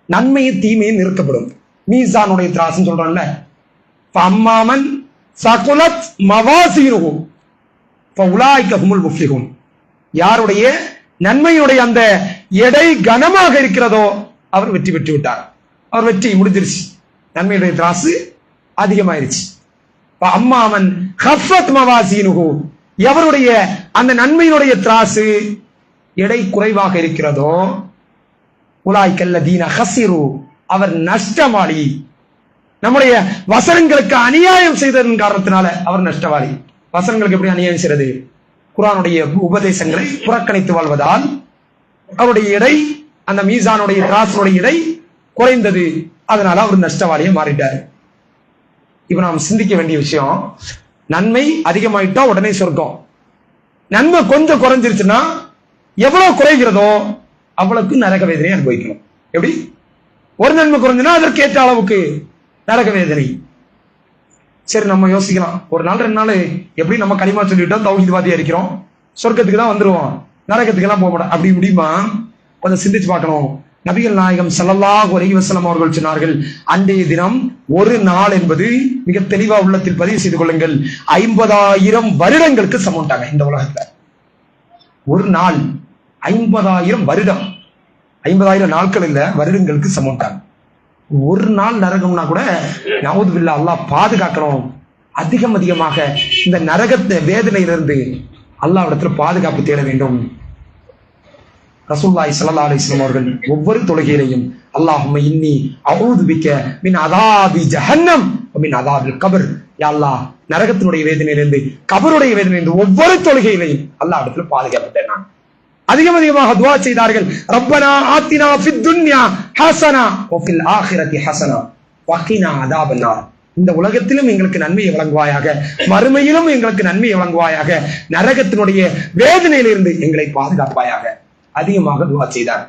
நன்மையும் தீமையும் நிறுத்தப்படும். மீசானுடைய திராசுன்னு சொல்றோம்ல, அம்மாமன் சகுலத் மவாசீனுஹு ஃபஉலாயிக ஹுமுல் முஃப்லிஹூன். யாருடைய நன்மையுடைய அந்த எடை கனமாக இருக்கிறதோ அவர் வெற்றி பெற்று விட்டார். அவர் வெற்றி முடிஞ்சிருச்சு. நன்மையுடைய திராசு அதிகமாயிருச்சு. அம்மாமன் ஹஃபத் மவாசீனுஹு, எவருடைய அந்த நன்மையினுடைய திராசு எடை குறைவாக இருக்கிறதோ, உலாய்கல்லதீன ஹஸிரு, அவர் நஷ்டவாளி. நம்முடைய வசனங்களுக்கு அநியாயம் செய்ததன் காரணத்தினால அவர் நஷ்டவாளி. வசனங்களுக்கு எப்படி அநியாயம் செய்யறது? குர்ஆனுடைய உபதேசங்களை புறக்கணித்து வாழ்வதால் அவருடைய எடை, அந்த மீசானுடைய திராசுடைய எடை குறைந்தது. அதனால அவர் நஷ்டவாளியை மாறிட்டார். இப்ப நாம் சிந்திக்க வேண்டிய விஷயம், நன்மை அதிகமாயிட்டா உடனே சொர்க்கம், நன்மை கொஞ்சம் குறைஞ்சிருச்சுன்னா எவ்வளவு குறைகிறதோ அவ்வளவுக்கு நரக வேதனை அனுபவிக்கணும். எப்படி? ஒரு நன்மை குறைஞ்சுன்னா அதற்கு ஏற்ற அளவுக்கு நரக வேதனை. சரி, நம்ம யோசிக்கலாம், ஒரு நாள் 2 நாள் எப்படி நம்ம களிமா சொல்லிட்டோம், தௌஹீத்வாதியா இருக்கிறோம், சொர்க்கத்துக்கு தான் வந்துருவோம், நரகத்துக்கு எல்லாம் போக மாட்டோம். அப்படி முடியுமா? கொஞ்சம் சிந்திச்சு பார்க்கணும். நபிகள் நாயகம் ஸல்லல்லாஹு அலைஹி வஸல்லம் அவர்கள் சொன்னார்கள், அன்றைய தினம் ஒரு நாள் என்பது மிக தெளிவா உள்ளத்தில் பதிவு செய்து கொள்ளுங்கள், 50,000 வருடங்களுக்கு சமம்ட்டாங்க. இந்த உலகத்துல ஒரு நாள் 50,000 வருடம், 50,000 நாட்கள் இல்ல, வருடங்களுக்கு சமம்ட்டாங்க. ஒரு நாள் நரகம்னா கூட நஊது பில்லாஹ், அல்லாஹ் பாதுகாக்கணும். அதிகமாக இந்த நரகத்தை வேதனையிலிருந்து அல்லாஹ்விடத்துல பாதுகாப்பு தேட வேண்டும். ரசூலுல்லாஹி ஸல்லல்லாஹு அலைஹி வஸல்லம் அவர்கள் ஒவ்வொரு தொழுகையிலையும் அல்லாஹும்ம இன்னி அஊது பிக்க மின் அதாபி ஜஹன்னம் வ மின் அதாபில் கபர், யா அல்லாஹ் நரகத்தினுடைய வேதனையிலிருந்து, கபருடைய வேதனையிலிருந்து ஒவ்வொரு தொழுகையிலையும் அல்லாஹ்விடத்துல பாதுகாப்பு தேடினாங்க. அதிகமாக துஆ செய்தார்கள். ரப்பனா ஆத்தினா ஃபித் துன்யா ஹஸனா வ ஃபில் ஆখিরাতি ஹஸனா வ கினா அதாபன்னார். இந்த உலகத்திலும் எங்களுக்கு நன்மையை வழங்குவாயாக, மறுமையிலும் எங்களுக்கு நன்மையை வழங்குவாயாக, நரகத்தினுடைய வேதனையிலிருந்து எங்களை பாதுகாப்பாயாக. அதிகமாக துஆ செய்தார்.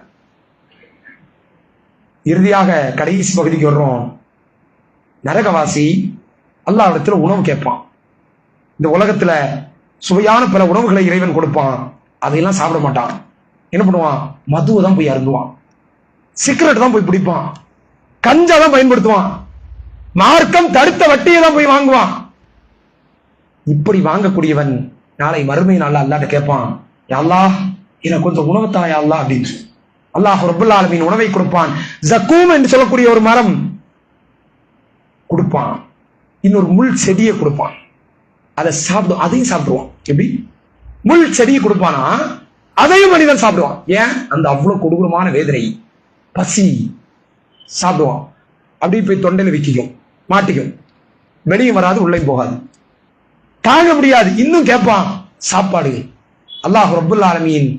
இறுதியாக கடைசி பகுதிக்கு வர்றோம். நரகவாசி அல்லாஹ்விடத்துல உணவு கேட்பான். இந்த உலகத்துல சுவையான பல உணவுகளை இறைவன் கொடுப்பான், அதையெல்லாம் சாப்பிட மாட்டான். என்ன பண்ணுவான்? மதுவை தான் போய் அருந்துவான், சிகரெட் தான் போய் பிடிப்பான், கஞ்சா தான் பயன்படுத்துவான், மார்க்கம் தடுத்த வட்டியை தான் போய் வாங்குவான். இப்படி வாங்கக்கூடியவன் நாளை மறுமை நாள் அல்லாஹ்ட்ட கேட்பான், யா அல்லாஹ் எனக்கு கொஞ்சம் உணவு தா யா அல்லாஹ் அப்படின்னு. அல்லாஹ் ரப்பல் ஆலமீன் உணவை கொடுப்பான். ஜக்கூம் என்று சொல்லக்கூடிய ஒரு மரம் கொடுப்பான், இன்னொரு முள் செடியை கொடுப்பான், அதை சாப்பிடும், அதையும் சாப்பிடுவான். எப்படி? முள் செடியை கொடுப்பானா அதையும் மனிதன் சாப்பிடுவான். ஏன்? அந்த அவ்வளவு கொடூரமான வேதனை, பசி, சாப்பிடுவான். அப்படி போய் தொண்டையில விக்கிக்கும், மாட்டிக்கும். வெளியும் வராது, உள்ளேயும் போகாது. தாங்க முடியாது, இன்னும் கேட்பான் சாப்பாடு. அல்லாஹ் ரப்புல் ஆலமீன்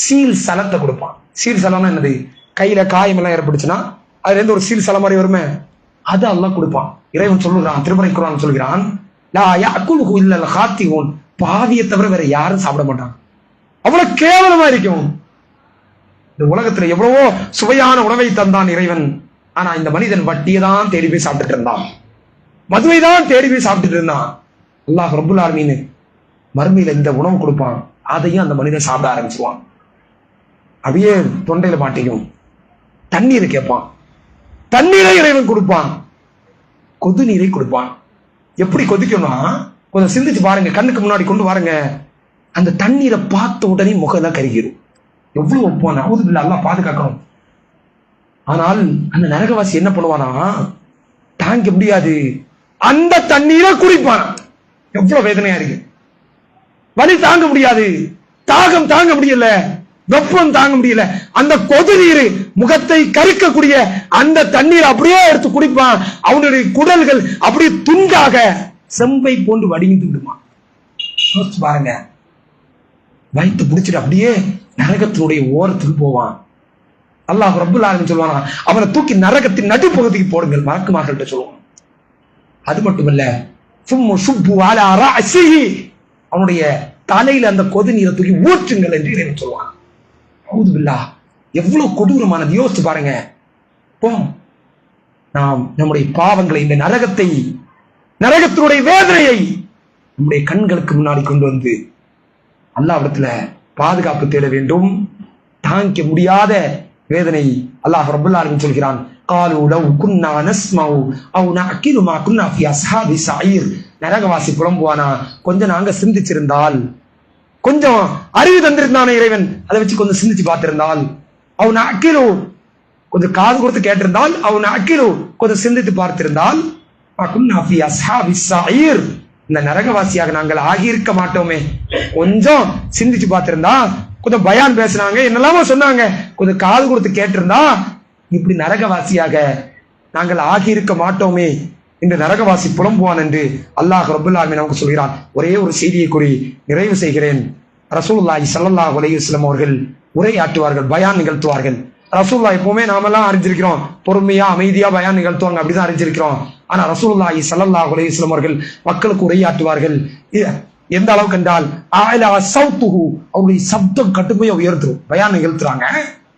சீல் சலத்தை கொடுப்பான். சீல் சலம்னா என்னது? கையில காயம் எல்லாம் ஏற்படுச்சுன்னா அதுல இருந்து ஒரு சீல் சல மாதிரி வருமே, அது அல்லாஹ் கொடுப்பான். இறைவன் சொல்லுறான், திருமறை குர்ஆன் சொல்கிறான், லா யஅகுலுஹு இல்லல் காத்திஊன், பாவியை தவிர வேற யாரும் சாப்பிட மாட்டாங்க. அவ்வளவு கேவலமா இருக்கும். இந்த உலகத்துல எவ்வளவோ சுவையான உணவை தந்தான் இறைவன். ஆனா இந்த மனிதன் வட்டியை தான் தேடி போய் சாப்பிட்டுட்டு இருந்தான், மதுவை தான் தேடி போய் சாப்பிட்டுட்டு இருந்தான். அல்லாஹ் ரப்புல் ஆலமீன் மறுமையில இந்த உணவு கொடுப்பான், அதையும் அந்த மனிதன் சாப்பிட ஆரம்பிச்சுவான். அப்படியே தொண்டையில மாட்டிக்கும். தண்ணீரை கேட்பான், தண்ணீரை இறைவன் கொடுப்பான், கொது நீரை கொடுப்பான். எப்படி கொதிக்கணும்னா கொஞ்சம் சிந்திச்சு பாருங்க, கண்ணுக்கு முன்னாடி கொண்டு வாருங்க. அந்த தண்ணீரை பார்த்த உடனே முகம் கருகிடும். எவ்வளவு ஒப்பான அவுதுபில்லா, அல்லாஹ் பாதுகாக்கணும். ஆனால் அந்த நரகவாசி என்ன பண்ணுவானா, தாங்க முடியாது, அந்த தண்ணீரை குடிப்பானா. எவ்வளவு வேதனையா இருக்கு. வலி தாங்க முடியாது, தாகம் தாங்க முடியல, வெப்பம் தாங்க முடியல, அந்த கொது நீர் முகத்தை கரிக்கக்கூடிய அந்த தண்ணீர் அப்படியே எடுத்து குடிப்பான். அவனுடைய குடல்கள் அப்படியே துண்டாக செம்பை போன்று வடிந்து விடுமா. பாருங்க, வயிற்று பிடிச்சிட்டு அப்படியே நரகத்தினுடைய ஓரத்துக்கு போவான். அல்லாஹ் ரப்புல் ஆலமீன் சொல்லுவானா, அவனை தூக்கி நரகத்தின் நடுப்பகுதிக்கு போடுங்கள், மலக்குமார்கள்ட்ட சொல்லுவான். அது மட்டுமல்ல, அவனுடைய தலையில அந்த கொது நீரை தூக்கி ஊற்றுங்கள் என்று இறைவன் சொல்லுவான். அவுதுபில்லாஹ், எவ்வளவு கொடூரமானது யோசிச்சு பாருங்க. நாம் நம்முடைய பாவங்களை, இந்த நரகத்தை, நரகத்தினுடைய வேதனையை நம்முடைய கண்களுக்கு முன்னாடி கொண்டு வந்து அல்லாஹ்விடத்துல பாதுகாப்பு தேட வேண்டும். தாங்க முடியாத வேதனை. அல்லாஹ் ரப்புல் ஆலமீன் சொல்கிறான், قالوا لو كنا نسمع او نعقل ما كنا في اصحاب السعير. நரகவாசி புலம்புவானா, கொஞ்சம் நாங்க சிந்திச்சிருந்தால், கொஞ்சம் அறிவு தந்திருந்தானே இறைவன், அதை வச்சு கொஞ்சம் சிந்திச்சு பார்த்திருந்தால், அவன் அக்கிலு கொஞ்சம் காது கொடுத்து கேட்டிருந்தால், அவன் அக்கிலு கொஞ்சம் சிந்தித்து பார்த்திருந்தால், இந்த நரகவாசியாக நாங்கள் ஆகியிருக்க மாட்டோமே. கொஞ்சம் சிந்திச்சு பார்த்திருந்தா, கொஞ்சம் பயான் பேசினாங்க, என்னெல்லாமோ சொன்னாங்க, கொஞ்சம் காது கொடுத்து கேட்டிருந்தா, இப்படி நரகவாசியாக நாங்கள் ஆகியிருக்க மாட்டோமே இந்த நரகவாசி புலம்புவான் என்று அல்லாஹ் ரப்புல் ஆலமீன் நமக்கு சொல்கிறான். ஒரே ஒரு செய்தியை கூறி நிறைவு செய்கிறேன். ரசூலுல்லாஹி ஸல்லல்லாஹு அலைஹி வஸல்லம் அவர்கள் உரையாற்றுவார்கள், பயான் நிகழ்த்துவார்கள். ரசூலுல்லாஹ் எப்பவுமே நாமெல்லாம் அறிஞ்சிருக்கிறோம், பொறுமையா அமைதியா பயான் நிகழ்த்துவாங்க, அப்படிதான் அறிஞ்சிருக்கிறோம். ஆனா ரசூலுல்லாஹி ஸல்லல்லாஹு அலைஹி வஸல்லம் அவர்கள் மக்களுக்கு உரையாற்றுவார்கள். எந்த அளவுக்கு என்றால், அவருடைய சப்தம் கட்டுமையா உயர்ந்துரும். பயான் நிகழ்த்துறாங்க,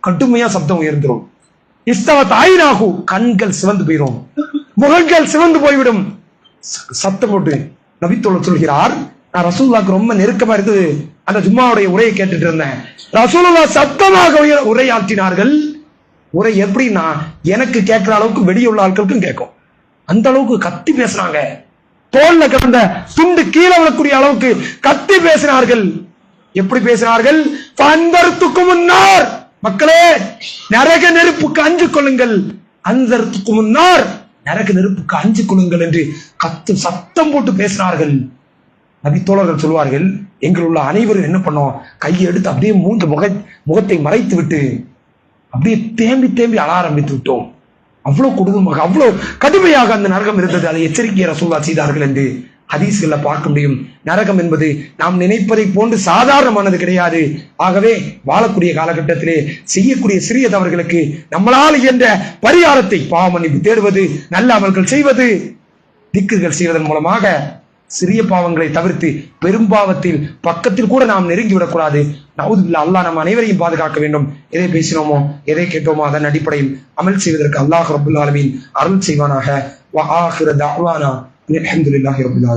கட்டுமையா சப்தம் உயர்ந்துரும். இஸ்தவத் ஐனாஹு, கண்கள் சிவந்து போயிடும், முகங்கள் சிவந்து போய்விடும். சத்தம் போட்டு நபித்தோழர் சொல்கிறார், நான் ரசூலுல்லாஹ்க்கு ரொம்ப நெருக்கமா இருந்து அந்த ஜும்மாவுடைய உரையை கேட்டுட்டு இருந்தேன். ரசூலுல்லாஹ் சத்தமாக உரையாற்றினார்கள். உரை எப்படின்னா, எனக்கு கேட்கிற அளவுக்கு வெளியுள்ள ஆட்களுக்கும் கேட்கும், அந்த அளவுக்கு கத்தி பேசினாங்க. தோல்ல கிடந்த துண்டு கீழே விழக்கூடிய அளவுக்கு கத்தி பேசினார்கள். எப்படி பேசினார்கள்? முன்னார், மக்களே நரக நெருப்புக்கு அஞ்சு கொள்ளுங்கள், அந்தரத்துக்கு முன்னார், நரக நெருப்புக்கு அஞ்சு கொள்ளுங்கள் என்று சத்தம் போட்டு பேசினார்கள். நபித்தோழர்கள் சொல்வார்கள், எங்களுள்ள அனைவரும் என்ன பண்ணோம், கையை எடுத்து அப்படியே முகத்தை மறைத்து விட்டு அப்படியே தேம்பி தேம்பி அழ ஆரம்பித்து விட்டோம். அவ்வளவு கொடூரமாக, அவ்வளவு கடுமையாக அந்த நரகம் இருந்தது. அதை எச்சரிக்கையை ரசூலுல்லாஹ் செய்தார்கள் என்று ஹதீஸ்களை பார்க்க முடியும். நரகம் என்பது நாம் நினைப்பதை போன்று சாதாரணமானது கிடையாது. ஆகவே வாழக்கூடிய காலகட்டத்திலே செய்யக்கூடிய சிறிய தவறுகளுக்கு நம்மளால் என்ற பரிகாரத்தை, பாவ மன்னிப்பு தேடுவது, நல்ல அமல்கள் செய்வது, திக்ர்கள் செய்வதன் மூலமாக சிறிய பாவங்களை தவிர்த்து பெரும்பாவத்தில் பக்கத்தில் கூட நாம் நெருங்கிவிடக்கூடாது. நவுதுபில்லாஹ், அல்லாஹ் நம் அனைவரையும் பாதுகாக்க வேண்டும். எதை பேசினோமோ எதை கேட்டோமோ அதன் அடிப்படையில் அமல் செய்வதற்கு அல்லாஹ் ரப்புல் ஆலமீன் அருள் செய்வானாக. வ ஆகிரு தஅவானா அல்ஹம்துலில்லாஹி ரப்பில் ஆலமீன்.